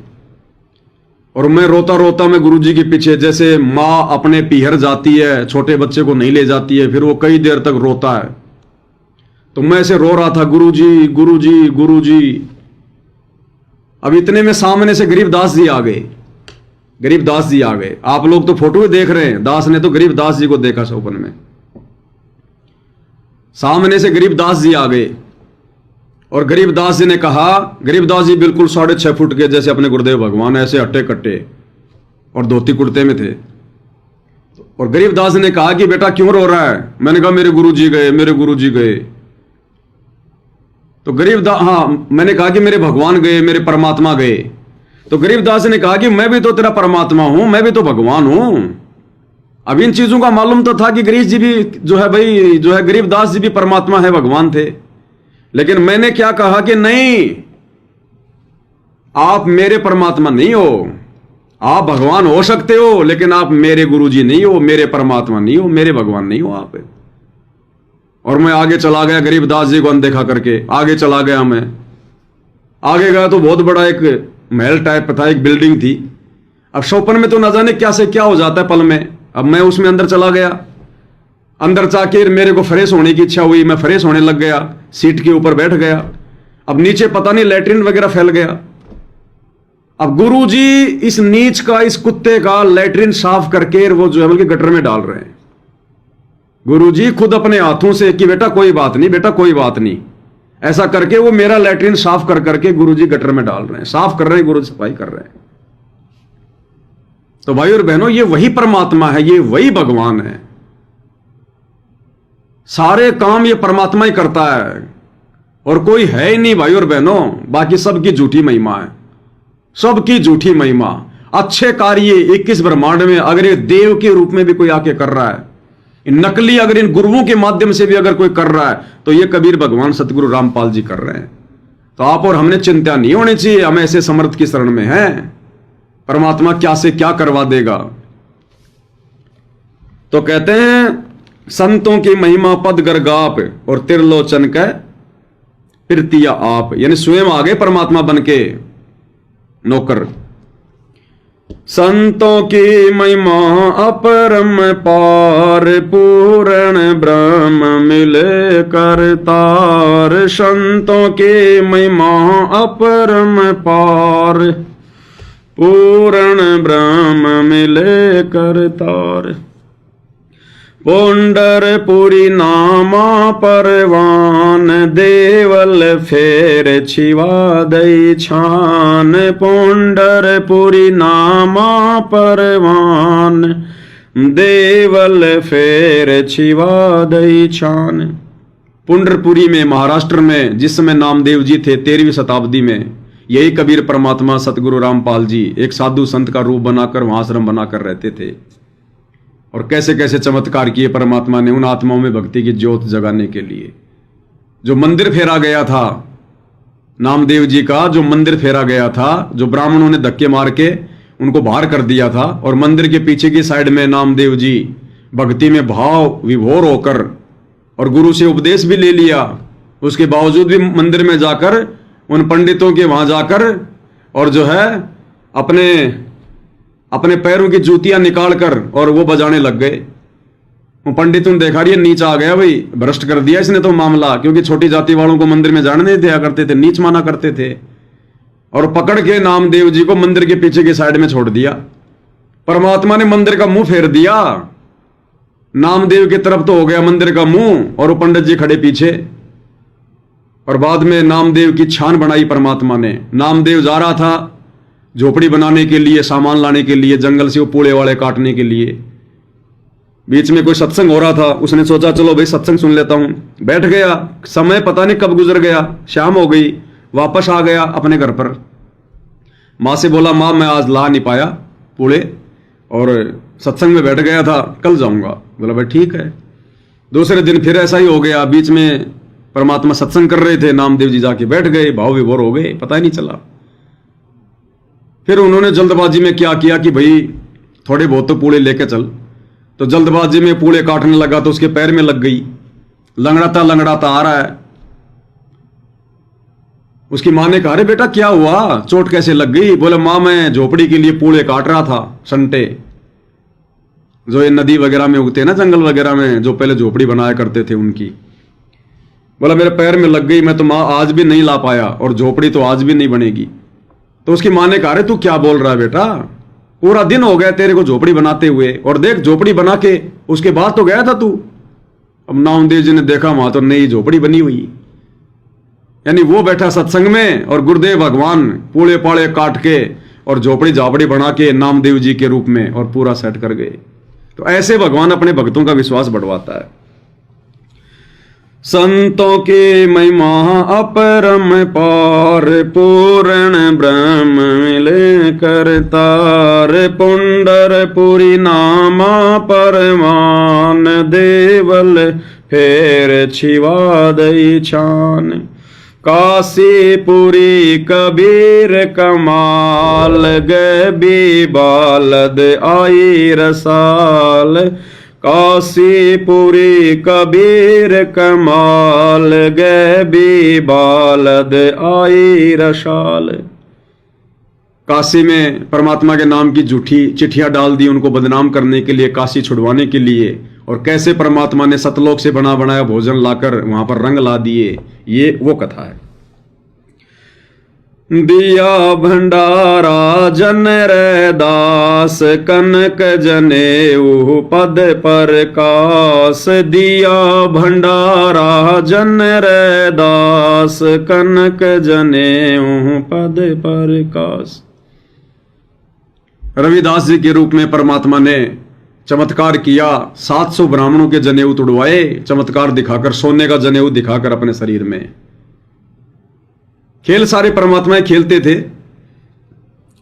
और मैं रोता रोता मैं गुरुजी के पीछे, जैसे माँ अपने पीहर जाती है, छोटे बच्चे को नहीं ले जाती है, फिर वो कई देर तक रोता है, तो मैं ऐसे रो रहा था, गुरुजी गुरुजी गुरुजी। अब इतने में सामने से गरीबदास जी आ गए, गरीबदास जी आ गए। आप लोग तो फोटो ही देख रहे हैं, दास ने तो गरीबदास जी को देखा सौपन में। सामने से गरीबदास जी आ गए, और गरीबदास जी ने कहा, गरीबदास जी बिल्कुल 6.5 फुट के जैसे अपने गुरुदेव भगवान, ऐसे हट्टे कट्टे और धोती कुर्ते में थे। और गरीबदास ने कहा कि बेटा क्यों रो रहा है? मैंने कहा मेरे गुरुजी गए, मेरे गुरुजी गए। तो गरीबदास, हाँ, मैंने कहा कि मेरे भगवान गए, मेरे परमात्मा गए। तो गरीबदास ने कहा कि मैं भी तो तेरा परमात्मा हूं, मैं भी तो भगवान हूं। अब इन चीजों का मालूम तो था कि गरीब जी भी जो है भाई, जो है गरीबदास जी भी परमात्मा है, भगवान थे। लेकिन मैंने क्या कहा कि नहीं, आप मेरे परमात्मा नहीं हो, आप भगवान हो सकते हो, लेकिन आप मेरे गुरुजी नहीं हो, मेरे परमात्मा नहीं हो, मेरे भगवान नहीं हो आप। और मैं आगे चला गया, गरीबदास जी को अनदेखा करके आगे चला गया। मैं आगे गया तो बहुत बड़ा एक महल टाइप था, एक बिल्डिंग थी। अब सौपन में तो न जाने क्या से क्या हो जाता है पल में। अब मैं उसमें अंदर चला गया, अंदर जाके मेरे को फ्रेश होने की इच्छा हुई, मैं फ्रेश होने लग गया, सीट के ऊपर बैठ गया। अब नीचे पता नहीं लैट्रिन वगैरह फैल गया। अब गुरुजी इस नीच का, इस कुत्ते का लैट्रिन साफ करके वो जो है बल्कि गटर में डाल रहे हैं। गुरुजी खुद अपने हाथों से कि बेटा कोई बात नहीं, बेटा कोई बात नहीं, ऐसा करके वो मेरा लैट्रिन साफ कर करके गुरुजी गटर में डाल रहे हैं, साफ कर रहे हैं, गुरुजी सफाई कर रहे हैं। तो भाई और बहनों, ये वही परमात्मा है, ये वही भगवान है। सारे काम ये परमात्मा ही करता है, और कोई है ही नहीं भाई और बहनों, बाकी सबकी झूठी महिमा है, सबकी झूठी महिमा। अच्छे कार्य 21 ब्रह्मांड में अगर ये देव के रूप में भी कोई आके कर रहा है, नकली अगर इन गुरुओं के माध्यम से भी अगर कोई कर रहा है, तो ये कबीर भगवान सतगुरु रामपाल जी कर रहे हैं। तो आप और हमने चिंता नहीं होनी चाहिए, हम ऐसे समर्थ की शरण में हैं, परमात्मा क्या से क्या करवा देगा। तो कहते हैं संतों की महिमा पद गर्गाप, और त्रिलोचन का प्रीतिया आप, यानी स्वयं आ गए परमात्मा बन के नौकर। संतों की महिमा अपरम पार, पूर्ण ब्रह्म मिले करतार। संतों की महिमा अपरम पार, पूर्ण ब्रह्म मिले करतार। पुंडरपुरी नामा परवान, देवल फेर छिवा दई छान। पुंडरपुरी नामा परवान, देवल फेर छिवा दई छान। पुंडरपुरी में, महाराष्ट्र में, जिस समय नामदेव जी थे 13वीं शताब्दी में, यही कबीर परमात्मा सतगुरु रामपाल जी एक साधु संत का रूप बनाकर वहां आश्रम बनाकर रहते थे। और कैसे कैसे चमत्कार किए परमात्मा ने उन आत्माओं में भक्ति की ज्योत जगाने के लिए। जो मंदिर फेरा गया था नामदेव जी का, जो मंदिर फेरा गया था, जो ब्राह्मणों ने धक्के मार के उनको बाहर कर दिया था, और मंदिर के पीछे की साइड में नामदेव जी भक्ति में भाव विभोर होकर और गुरु से उपदेश भी ले लिया, उसके बावजूद भी मंदिर में जाकर उन पंडितों के वहां जाकर और जो है अपने पैरों की जूतियां निकाल कर और वो बजाने लग गए। वो पंडित ने देखा रही है नीच आ गया भाई, भ्रष्ट कर दिया इसने तो मामला, क्योंकि छोटी जाति वालों को मंदिर में जाने नहीं दिया करते थे, नीच माना करते थे। और पकड़ के नामदेव जी को मंदिर के पीछे की साइड में छोड़ दिया। परमात्मा ने मंदिर का मुंह फेर दिया, नामदेव की तरफ तो हो गया मंदिर का मुंह, और वो पंडित जी खड़े पीछे। और बाद में नामदेव की छान बनाई परमात्मा ने। नामदेव जा रहा था झोपड़ी बनाने के लिए, सामान लाने के लिए, जंगल से वो पूले वाले काटने के लिए। बीच में कोई सत्संग हो रहा था, उसने सोचा चलो भाई सत्संग सुन लेता हूं, बैठ गया। समय पता नहीं कब गुजर गया, शाम हो गई, वापस आ गया अपने घर पर। माँ से बोला माँ मैं आज ला नहीं पाया पूले, और सत्संग में बैठ गया था, कल जाऊंगा। बोला भाई ठीक है। दूसरे दिन फिर ऐसा ही हो गया, बीच में परमात्मा सत्संग कर रहे थे, नामदेव जी जाके बैठ गए, भाव विभोर हो गए, पता ही नहीं चला। फिर उन्होंने जल्दबाजी में क्या किया कि भाई थोड़े बहुत तो पूले लेके चल। तो जल्दबाजी में पूले काटने लगा तो उसके पैर में लग गई, लंगड़ाता आ रहा है। उसकी माँ ने कहा अरे बेटा क्या हुआ, चोट कैसे लग गई? बोले माँ मैं झोपड़ी के लिए पूले काट रहा था, संटे जो ये नदी वगैरह में उगते हैं ना, जंगल वगैरह में, जो पहले झोपड़ी बनाया करते थे उनकी। बोला मेरे पैर में लग गई, मैं तो माँ आज भी नहीं ला पाया, और झोपड़ी तो आज भी नहीं बनेगी। तो उसकी माँ ने कहा अरे तू क्या बोल रहा है बेटा, पूरा दिन हो गया तेरे को झोपड़ी बनाते हुए, और देख झोपड़ी बना के उसके बाद तो गया था तू। अब नामदेव जी ने देखा वहां तो नई झोपड़ी बनी हुई, यानी वो बैठा सत्संग में और गुरुदेव भगवान पूले पाले काट के और झोपड़ी झापड़ी बना के नामदेव जी के रूप में और पूरा सेट कर गए। तो ऐसे भगवान अपने भक्तों का विश्वास बढ़वाता है। संतों की महिमा अपरम पार, पूर्ण ब्रह्म मिले करतार, पुंडरपुरी नामा परमान, देवल फेर छिवा दई छान, काशीपुरी कबीर कमाल, गबी बालद आई रसाल, काशीपुरी कबीर कमाल, गबी बालद आई रसाल। काशी में परमात्मा के नाम की झूठी चिट्ठियां डाल दी उनको बदनाम करने के लिए, काशी छुड़वाने के लिए, और कैसे परमात्मा ने सतलोक से बना बनाया भोजन लाकर वहां पर रंग ला दिए, ये वो कथा है। दिया भंडारा जन रे दास, कनक जनेऊ पद प्रकाश, दिया भंडारा जन रे दास, कनक जनेऊ पद प्रकाश। रविदास जी के रूप में परमात्मा ने चमत्कार किया, 700 ब्राह्मणों के जनेऊ तुड़वाए, चमत्कार दिखाकर, सोने का जनेऊ दिखाकर अपने शरीर में। खेल सारे परमात्माएं खेलते थे।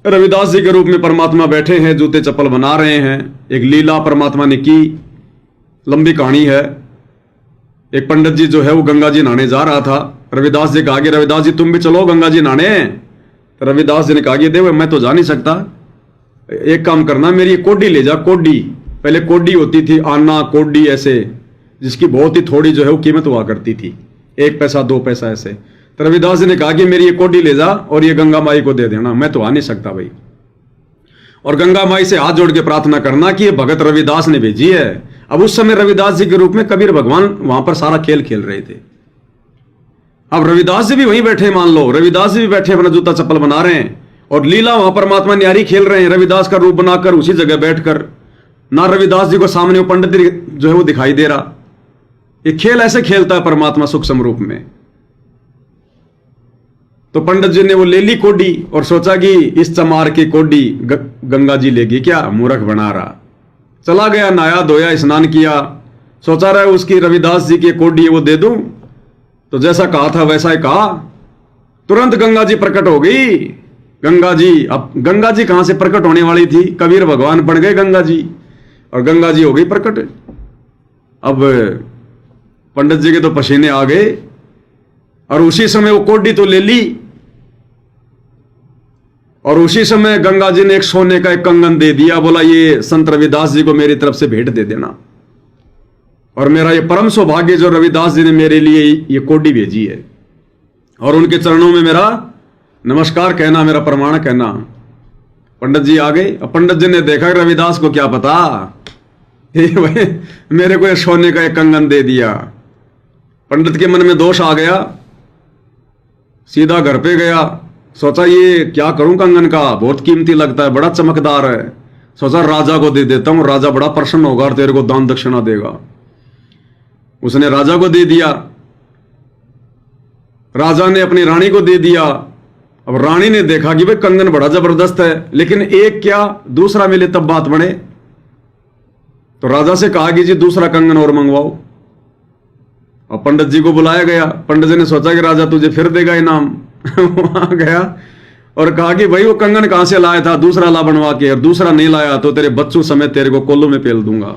रविदास जी के रूप में परमात्मा बैठे हैं, जूते चप्पल बना रहे हैं। एक लीला परमात्मा ने की, लंबी कहानी है। एक पंडित जी जो है वो गंगा जी नहाने जा रहा था। रविदास जी कहा कि रविदास जी तुम भी चलो गंगा जी नहाने। तो रविदास जी ने कहा कि देव मैं तो जा नहीं सकता, एक काम करना मेरी कोडी ले जा। कोडी, पहले कोडी होती थी, आना कोडी ऐसे, जिसकी बहुत ही थोड़ी जो है वो कीमत हुआ करती थी, 1 पैसा 2 पैसा ऐसे। तो रविदास जी ने कहा कि मेरी ये कोडी ले जा और ये गंगा माई को दे देना, मैं तो आ नहीं सकता भाई। और गंगा माई से हाथ जोड़ के प्रार्थना करना कि ये भगत रविदास ने भेजी है। अब उस समय रविदास जी के रूप में कबीर भगवान वहां पर सारा खेल खेल रहे थे। अब रविदास जी भी वहीं बैठे, मान लो रविदास जी भी बैठे अपना जूता चप्पल बना रहे हैं, और लीला वहां परमात्मा न्यारी खेल रहे हैं, रविदास का रूप बनाकर उसी जगह बैठकर। ना रविदास जी को सामने वो पंडित जो है वो दिखाई दे रहा। ये खेल ऐसे खेलता है परमात्मा सूक्ष्म रूप में। तो पंडित जी ने वो ले ली कोडी और सोचा कि इस चमार की कोडी गंगा जी लेगी क्या, मूर्ख बना रहा। चला गया, नहाया धोया, स्नान किया, सोचा रहा उसकी रविदास जी की कोडी है वो दे दूं। तो जैसा कहा था वैसा ही कहा, तुरंत गंगा जी प्रकट हो गई। गंगा जी, अब गंगा जी कहां से प्रकट होने वाली थी, कबीर भगवान बन गए गंगा जी, और गंगा जी हो गई प्रकट। अब पंडित जी के तो पसीने आ गए, और उसी समय वो कोडी तो ले ली, और उसी समय गंगा जी ने एक सोने का एक कंगन दे दिया, बोला ये संत रविदास जी को मेरी तरफ से भेंट दे देना, और मेरा ये परम सौभाग्य जो रविदास जी ने मेरे लिए ये कोडी भेजी है, और उनके चरणों में मेरा नमस्कार कहना, मेरा प्रमाण कहना। पंडित जी आ गए। अब पंडित जी ने देखा रविदास को क्या पता, भाई मेरे को ये सोने का एक कंगन दे दिया। पंडित के मन में दोष आ गया, सीधा घर पे गया, सोचा ये क्या करूं, कंगन का बहुत कीमती लगता है, बड़ा चमकदार है, सोचा राजा को दे देता हूं, राजा बड़ा प्रसन्न होगा और तेरे को दान दक्षिणा देगा। उसने राजा को दे दिया, राजा ने अपनी रानी को दे दिया। अब रानी ने देखा कि भाई कंगन बड़ा जबरदस्त है, लेकिन एक क्या दूसरा मिले तब बात बने। तो राजा से कहा कि जी दूसरा कंगन और मंगवाओ। और पंडित जी को बुलाया गया। पंडित जी ने सोचा कि राजा तुझे फिर देगा इनाम। वहां गया और कहा कि भाई वो कंगन कहां से लाया था, दूसरा ला बनवा के, और दूसरा नहीं लाया तो तेरे बच्चों समेत तेरे को कोल्लू में पेल दूंगा।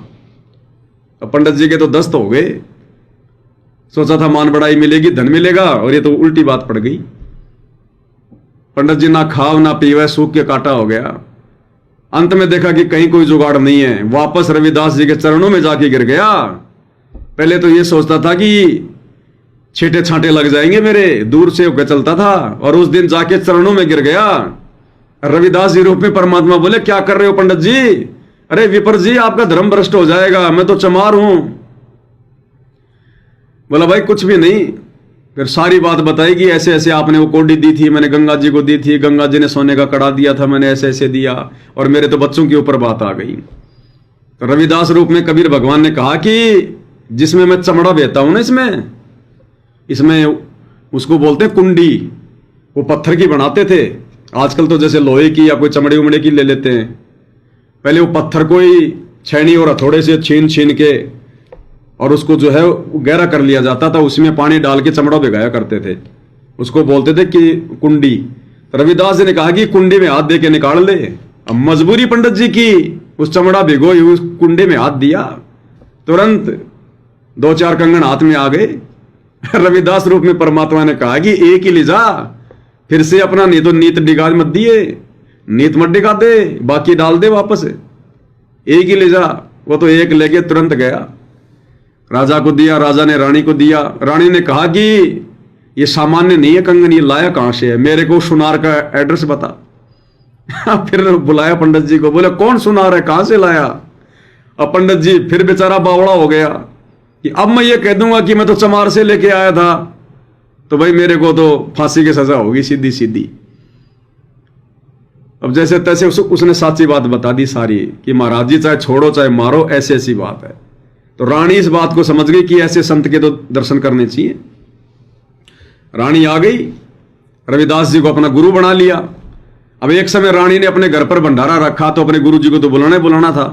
अब पंडित जी के तो दस्त हो गए, सोचा था मान बढ़ाई मिलेगी, धन मिलेगा, और ये तो उल्टी बात पड़ गई। पंडित जी ना खाव ना पीवे, सूख के काटा हो गया। अंत में देखा कि कहीं कोई जुगाड़ नहीं है, वापस रविदास जी के चरणों में जाके गिर गया। पहले तो ये सोचता था कि छींटे छांटे लग जाएंगे मेरे, दूर से होकर चलता था, और उस दिन जाके चरणों में गिर गया। रविदास जी रूप में परमात्मा बोले क्या कर रहे हो पंडित जी? अरे विपर जी आपका धर्म भ्रष्ट हो जाएगा, मैं तो चमार हूं। बोला भाई कुछ भी नहीं। फिर सारी बात बताई कि ऐसे ऐसे आपने वो कोडी दी थी, मैंने गंगा जी को दी थी, गंगा जी ने सोने का कड़ा दिया था, मैंने ऐसे ऐसे दिया, और मेरे तो बच्चों के ऊपर बात आ गई। तो रविदास रूप में कबीर भगवान ने कहा कि जिसमें मैं चमड़ा बेचता हूं ना, इसमें उसको बोलते हैं कुंडी, वो पत्थर की बनाते थे, आजकल तो जैसे लोहे की या कोई चमड़े उमड़े की ले लेते हैं। पहले वो पत्थर को ही छेनी और हथौड़े से छीन छीन के और उसको जो है गहरा कर लिया जाता था, उसमें पानी डाल के चमड़ा भिगाया करते थे, उसको बोलते थे कि कुंडी। रविदास जी ने कहा कि कुंडी में हाथ दे के निकाल ले। अब मजबूरी पंडित जी की, उस चमड़ा भिगोई उस कुंडी में हाथ दिया, तुरंत 2-4 कंगन हाथ में आ गए। रविदास रूप में परमात्मा ने कहा कि एक ही ले जा, फिर से अपना नहीं तो नीत डिगा मत दिए, नीत मत डिगा दे, बाकी डाल दे वापस, एक ही ले जा। वो तो एक लेके तुरंत गया, राजा को दिया, राजा ने रानी को दिया। रानी ने कहा कि ये सामान्य नहीं है कंगन, ये लाया कहां से है, मेरे को सुनार का एड्रेस बता। फिर बुलाया पंडित जी को, बोले कौन सुनार है, कहां से लाया? अब पंडित जी फिर बेचारा बावड़ा हो गया कि अब मैं ये कह दूंगा कि मैं तो चमार से लेके आया था, तो भाई मेरे को तो फांसी की सजा होगी सीधी सीधी। अब जैसे तैसे उसने साची बात बता दी सारी कि महाराज जी चाहे छोड़ो चाहे मारो, ऐसी ऐसी बात है। तो रानी इस बात को समझ गई कि ऐसे संत के तो दर्शन करने चाहिए। रानी आ गई, रविदास जी को अपना गुरु बना लिया। अब एक समय रानी ने अपने घर पर भंडारा रखा, तो अपने गुरु जी को तो बुलाना था,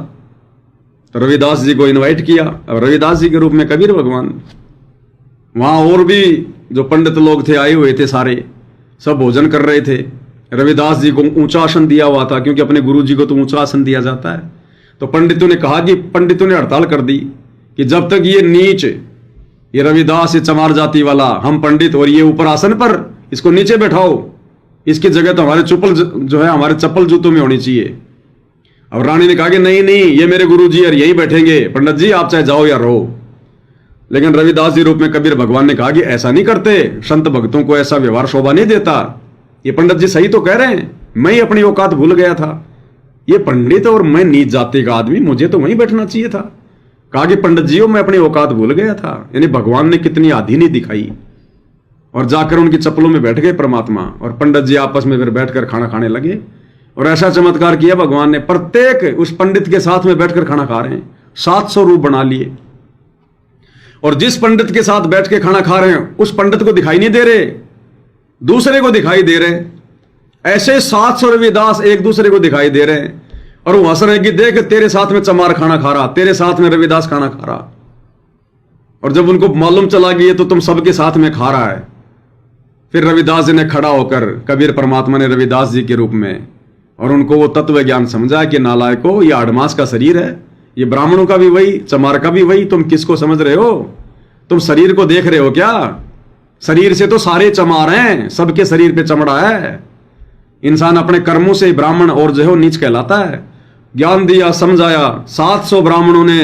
तो रविदास जी को इनवाइट किया। अब रविदास जी के रूप में कबीर भगवान, वहां और भी जो पंडित लोग थे आए हुए थे, सारे सब भोजन कर रहे थे। रविदास जी को ऊंचा आसन दिया हुआ था, क्योंकि अपने गुरु जी को तो ऊंचा आसन दिया जाता है। तो पंडितों ने कहा कि पंडितों ने हड़ताल कर दी कि जब तक ये नीच, ये रविदास, ये चमार जाति वाला, हम पंडित और ये ऊपर आसन पर, इसको नीचे बैठाओ, इसकी जगह तो हमारे चप्पल जो है हमारे चप्पल जूतों में होनी चाहिए। अब रानी ने कहा कि नहीं नहीं, ये मेरे गुरुजी और यहीं बैठेंगे, पंडित जी आप चाहे जाओ या रहो। लेकिन रविदास जी रूप में कबीर भगवान ने कहा कि ऐसा नहीं करते, संत भक्तों को ऐसा व्यवहार शोभा नहीं देता। ये पंडित जी सही तो कह रहे हैं, मैं ही अपनी औकात भूल गया था, ये पंडित और मैं नीच जाति का आदमी, मुझे तो वहीं बैठना चाहिए था। कहा कि पंडित जी मैं अपनी औकात भूल गया था। यानी भगवान ने कितनी आधी नहीं दिखाई, और जाकर उनकी चप्पलों में बैठ गए परमात्मा, और पंडित जी आपस में फिर बैठकर खाना खाने लगे। और ऐसा चमत्कार किया भगवान ने, प्रत्येक उस पंडित के साथ में बैठकर खाना खा रहे हैं, 700 रूप बना लिए। और जिस पंडित के साथ बैठ के खाना खा रहे हैं उस पंडित को दिखाई नहीं दे रहे, दूसरे को दिखाई दे रहे। ऐसे 700 रविदास एक दूसरे को दिखाई दे रहे हैं, और वो हंस रहे हैं कि देख तेरे साथ में चमार खाना खा रहा, तेरे साथ में रविदास खाना खा रहा। और जब उनको मालूम चला कि ये तो तुम सबके साथ में खा रहा है, फिर रविदास जी ने खड़ा होकर, कबीर परमात्मा ने रविदास जी के रूप में, और उनको वो तत्व ज्ञान समझा कि नालायको, ये आडमास का शरीर है, ये ब्राह्मणों का भी वही, चमार का भी वही, तुम किसको समझ रहे हो? तुम शरीर को देख रहे हो क्या? शरीर से तो सारे चमार हैं, सबके शरीर पे चमड़ा है। इंसान अपने कर्मों से ब्राह्मण और जो है नीच कहलाता है। ज्ञान दिया, समझाया, 700 ब्राह्मणों ने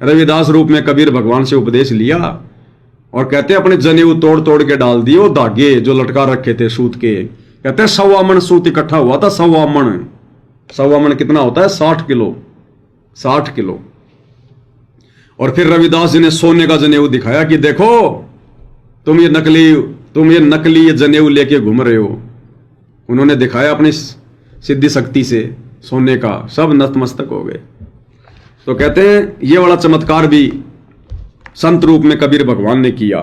रविदास रूप में कबीर भगवान से उपदेश लिया, और कहते हैं अपने जनेऊ तोड़ तोड़ के डाल दिए, वो धागे जो लटका रखे थे सूत के। कहते हैं 1.25 मन सूत इकट्ठा हुआ था, 1.25 मन। 1.25 मन कितना होता है? 60 किलो। 60 किलो और फिर रविदास जी ने सोने का जनेऊ दिखाया कि देखो तुम ये नकली ये जनेऊ लेके घूम रहे हो। उन्होंने दिखाया अपनी सिद्धि शक्ति से सोने का, सब नतमस्तक हो गए। तो कहते हैं ये वाला चमत्कार भी संत रूप में कबीर भगवान ने किया।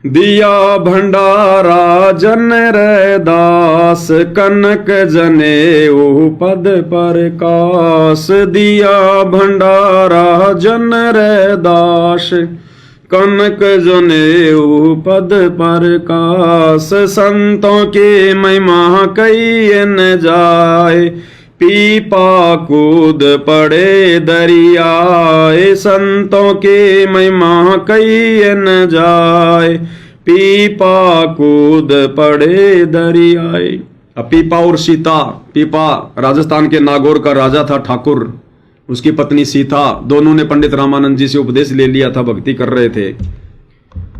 दिया भंडारा जन रैदास, कनक जनेऊ पद प्रकाश। दिया भंडारा जन रैदास, कनक जनेऊ पद प्रकाश। संतों की महिमा कई न जाए, पीपा कूद पड़े दरियाए। संतों की महिमा कई न जाए, पीपा कूद पड़े दरियाए। अब पीपा और सीता, पीपा राजस्थान के नागौर का राजा था ठाकुर, उसकी पत्नी सीता, दोनों ने पंडित रामानंद जी से उपदेश ले लिया था, भक्ति कर रहे थे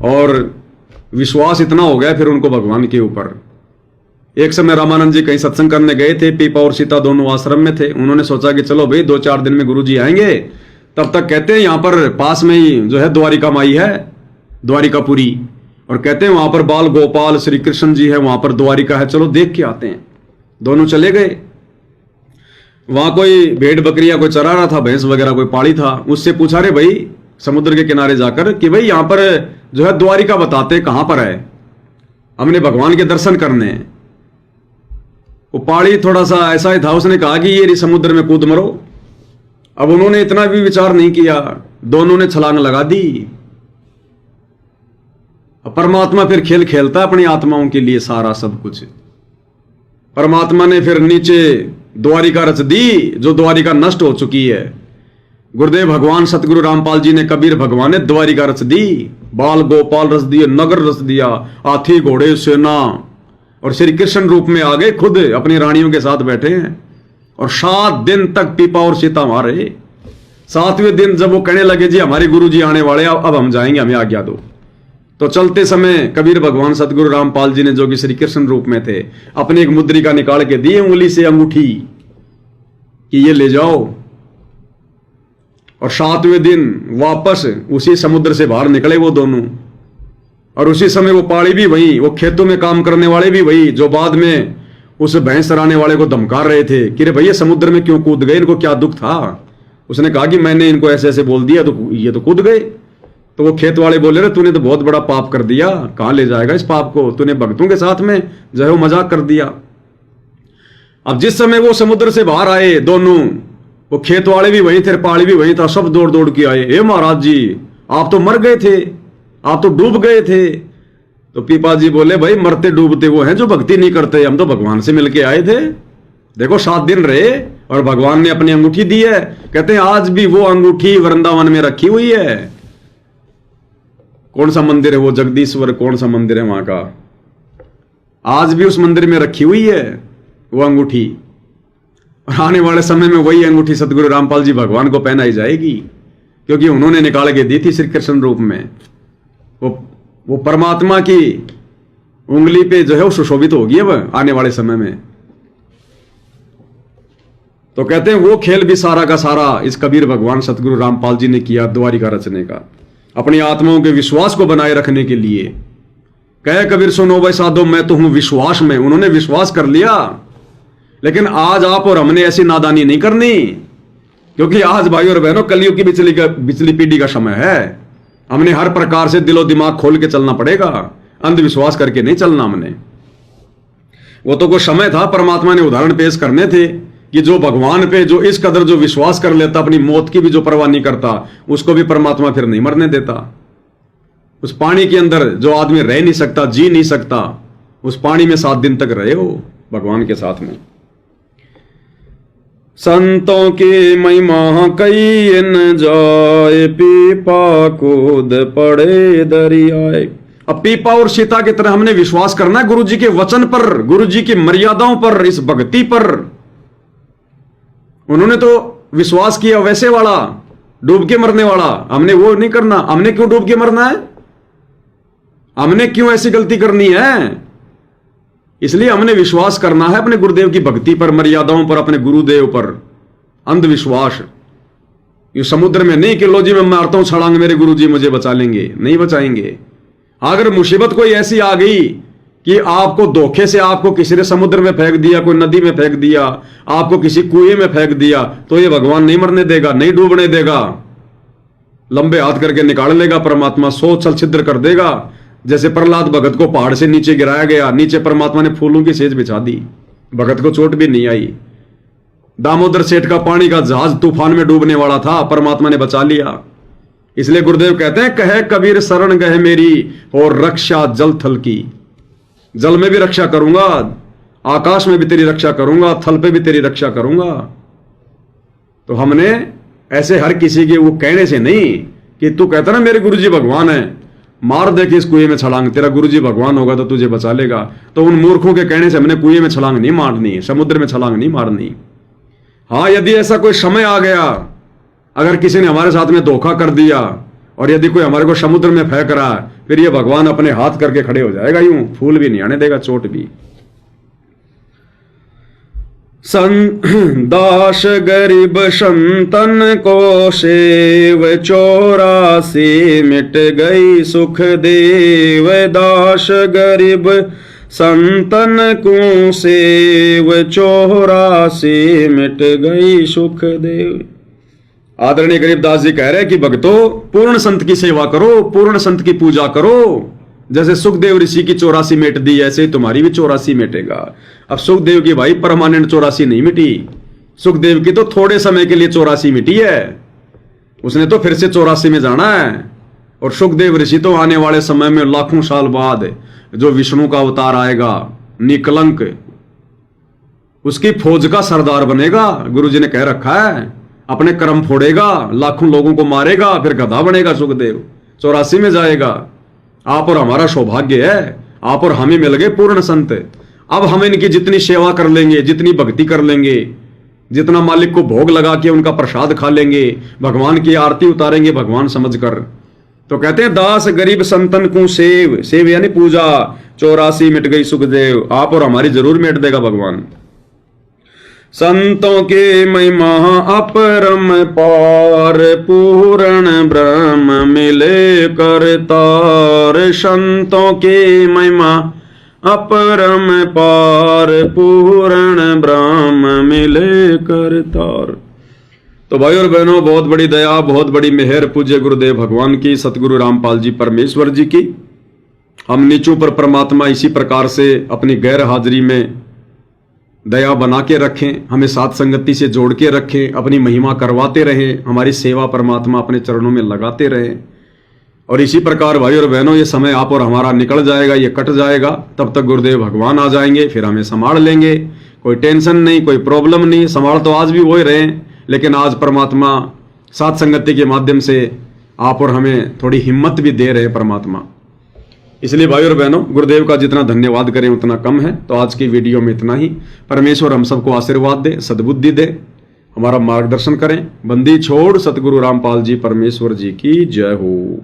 और विश्वास इतना हो गया फिर उनको भगवान के ऊपर। एक समय रामानंद जी कहीं सत्संग करने गए थे, पीपा और सीता दोनों आश्रम में थे। उन्होंने सोचा कि चलो भाई 2-4 दिन में गुरुजी आएंगे, तब तक कहते हैं यहाँ पर पास में ही जो है द्वारिका माई है, द्वारिकापुरी, और कहते हैं वहां पर बाल गोपाल श्री कृष्ण जी है, वहां पर द्वारिका है, चलो देख के आते हैं। दोनों चले गए। वहां कोई भेड़ बकरियां कोई चरा रहा था, भैंस वगैरह कोई पाड़ी था। उससे पूछा रे भाई समुद्र के किनारे जाकर कि भाई यहां पर जो है द्वारिका बताते कहां पर है, हमने भगवान के दर्शन करने हैं। वो पाड़ी थोड़ा सा ऐसा ही था, उसने कहा कि ये समुद्र में कूद मरो। अब उन्होंने इतना भी विचार नहीं किया, दोनों ने छलांग लगा दी। परमात्मा फिर खेल खेलता अपनी आत्माओं के लिए सारा सब कुछ। परमात्मा ने फिर नीचे द्वारिका रच दी, जो द्वारिका नष्ट हो चुकी है। गुरुदेव भगवान सतगुरु रामपाल जी ने, कबीर भगवान ने द्वारिका रच दी, बाल गोपाल रच दिए, नगर रच दिया, हाथी घोड़े सेना, और श्री कृष्ण रूप में आ गए, खुद अपनी रानियों के साथ बैठे हैं। और 7 दिन तक पीपा और सीता वहां रहे। 7वें दिन जब वो कहने लगे जी हमारे गुरु जी आने वाले, अब हम जाएंगे, हमें आज्ञा दो, तो चलते समय कबीर भगवान सतगुरु रामपाल जी ने, जो कि श्री कृष्ण रूप में थे, अपनी एक मुद्रिका निकाल के दी, उंगली से अंगूठी कि ये ले जाओ। और 7वें दिन वापस उसी समुद्र से बाहर निकले वो दोनों। और उसी समय वो पाड़ी भी वही, वो खेतों में काम करने वाले भी वही, जो बाद में उस भैंस चराने वाले को धमकार रहे थे कि रे भैया समुद्र में क्यों कूद गए, इनको क्या दुख था। उसने कहा कि मैंने इनको ऐसे ऐसे बोल दिया तो ये तो कूद गए। तो वो खेत वाले बोले रे तूने तो बहुत बड़ा पाप कर दिया, कहां ले जाएगा इस पाप को, तूने भक्तों के साथ में जो है वो मजाक कर दिया। अब जिस समय वो समुद्र से बाहर आए दोनों, वो खेत वाले भी वही थे, पाड़ी भी वही था, सब दौड़ दौड़ के आए, हे महाराज जी आप तो मर गए थे, आप तो डूब गए थे। तो पीपा जी बोले भाई मरते डूबते वो हैं जो भक्ति नहीं करते, हम तो भगवान से मिलके आए थे। देखो 7 दिन रहे और भगवान ने अपनी अंगूठी दी है। कहते हैं आज भी वो अंगूठी वृंदावन में रखी हुई है। कौन सा मंदिर है वो, जगदीश्वर कौन सा मंदिर है वहां का, आज भी उस मंदिर में रखी हुई है वो अंगूठी। और आने वाले समय में वही अंगूठी सतगुरु रामपाल जी भगवान को पहनाई जाएगी, क्योंकि उन्होंने निकाल के दी थी श्री कृष्ण रूप में। वो परमात्मा की उंगली पे जो है वो सुशोभित होगी अब आने वाले समय में। तो कहते हैं वो खेल भी सारा का सारा इस कबीर भगवान सतगुरु रामपाल जी ने किया, द्वारिका रचने का, अपनी आत्माओं के विश्वास को बनाए रखने के लिए। कहे कबीर सुनो भाई साधो मैं तो हूं विश्वास में। उन्होंने विश्वास कर लिया, लेकिन आज आप और हमने ऐसी नादानी नहीं करनी, क्योंकि आज भाई और बहनों कलयुग की बिचली पीढ़ी का समय है। हमने हर प्रकार से दिलो दिमाग खोल के चलना पड़ेगा, अंधविश्वास करके नहीं चलना हमने। वो तो कोई समय था, परमात्मा ने उदाहरण पेश करने थे कि जो भगवान पे जो इस कदर जो विश्वास कर लेता, अपनी मौत की भी जो परवाह नहीं करता, उसको भी परमात्मा फिर नहीं मरने देता। उस पानी के अंदर जो आदमी रह नहीं सकता, जी नहीं सकता, उस पानी में 7 दिन तक रहे हो भगवान के साथ में। संतों की महिमा कई न जाए, पीपा कूद पड़े दरियाए। अब पीपा और सीता की तरह हमने विश्वास करना है गुरु जी के वचन पर, गुरु जी की मर्यादाओं पर, इस भक्ति पर। उन्होंने तो विश्वास किया वैसे वाला, डूब के मरने वाला, हमने वो नहीं करना। हमने क्यों डूब के मरना है, हमने क्यों ऐसी गलती करनी है? इसलिए हमने विश्वास करना है अपने गुरुदेव की भक्ति पर, मर्यादाओं पर, अपने गुरुदेव पर, अंधविश्वास। ये समुद्र में नहीं कि लो जी मैं मारता हूं छलांग, मेरे गुरुजी मुझे बचा लेंगे, नहीं बचाएंगे। अगर मुसीबत कोई ऐसी आ गई कि आपको धोखे से आपको किसी ने समुद्र में फेंक दिया, कोई नदी में फेंक दिया, आपको किसी कुएं में फेंक दिया, तो ये भगवान नहीं मरने देगा, नहीं डूबने देगा, लंबे हाथ करके निकाल लेगा परमात्मा, 100 छल छिद्र कर देगा। जैसे प्रहलाद भगत को पहाड़ से नीचे गिराया गया, नीचे परमात्मा ने फूलों की सेज बिछा दी, भगत को चोट भी नहीं आई। दामोदर सेठ का पानी का जहाज तूफान में डूबने वाला था, परमात्मा ने बचा लिया। इसलिए गुरुदेव कहते हैं, कहे कबीर शरण गए मेरी और रक्षा जल थल की। जल में भी रक्षा करूंगा, आकाश में भी तेरी रक्षा करूंगा, थल पे भी तेरी रक्षा करूंगा। तो हमने ऐसे हर किसी के वो कहने से नहीं कि तू कहता ना मेरे गुरुजी भगवान है, मार दे कि इस कुएं में छलांग, तेरा गुरुजी भगवान होगा तो तुझे बचा लेगा। तो उन मूर्खों के कहने से हमने कुएं में छलांग नहीं मारनी, समुद्र में छलांग नहीं मारनी। हाँ, यदि ऐसा कोई समय आ गया, अगर किसी ने हमारे साथ में धोखा कर दिया और यदि कोई हमारे को समुद्र में फेंक रहा है, फिर ये भगवान अपने हाथ करके खड़े हो जाएगा, यूं फूल भी नहीं आने देगा, चोट भी। दास गरीब संतन को सेव 84 मिट गई सुख देव। दास गरीब संतन को सेव 84 मिट गई सुख देव। आदरणीय गरीबदास जी कह रहे हैं कि भक्तों, पूर्ण संत की सेवा करो, पूर्ण संत की पूजा करो। जैसे सुखदेव ऋषि की 84 मिट दी, ऐसे ही तुम्हारी भी 84 मिटेगा। अब सुखदेव की भाई परमानेंट 84 नहीं मिटी, सुखदेव की तो थोड़े समय के लिए 84 मिटी है, उसने तो फिर से 84 में जाना है। और सुखदेव ऋषि तो आने वाले समय में लाखों साल बाद जो विष्णु का अवतार आएगा, निकलंक, उसकी फौज का सरदार बनेगा। गुरु जी ने कह रखा है, अपने कर्म फोड़ेगा, लाखों लोगों को मारेगा, फिर गधा बनेगा सुखदेव, 84 में जाएगा। आप और हमारा सौभाग्य है, आप और हम ही मिल गए पूर्ण संत। अब हम इनकी जितनी सेवा कर लेंगे, जितनी भक्ति कर लेंगे, जितना मालिक को भोग लगा के उनका प्रसाद खा लेंगे, भगवान की आरती उतारेंगे भगवान समझकर। तो कहते हैं, दास गरीब संतन को सेव, सेव यानी पूजा, 84 मिट गई सुखदेव। आप और हमारी जरूर मिट देगा भगवान। संतों के महिमा अपरम पार, पूर्ण ब्रह्म मिले करतार। संतों के महिमा अपरम पार, पूर्ण ब्रह्म मिले करतार। तो भाई और बहनों, बहुत बड़ी दया, बहुत बड़ी मेहर पूज्य गुरुदेव भगवान की, सतगुरु रामपाल जी परमेश्वर जी की। हम नीचों पर परमात्मा इसी प्रकार से अपनी गैर हाजिरी में दया बना के रखें, हमें साथ संगति से जोड़ के रखें, अपनी महिमा करवाते रहें, हमारी सेवा परमात्मा अपने चरणों में लगाते रहें। और इसी प्रकार भाई और बहनों, ये समय आप और हमारा निकल जाएगा, ये कट जाएगा, तब तक गुरुदेव भगवान आ जाएंगे, फिर हमें संभाल लेंगे। कोई टेंशन नहीं, कोई प्रॉब्लम नहीं। संभाल तो आज भी वही रहे, लेकिन आज परमात्मा साथ संगति के माध्यम से आप और हमें थोड़ी हिम्मत भी दे रहे हैं परमात्मा। इसलिए भाई और बहनों, गुरुदेव का जितना धन्यवाद करें उतना कम है। तो आज की वीडियो में इतना ही। परमेश्वर हम सबको आशीर्वाद दे, सद्बुद्धि दे, हमारा मार्गदर्शन करें। बंदी छोड़ सतगुरु रामपाल जी परमेश्वर जी की जय हो।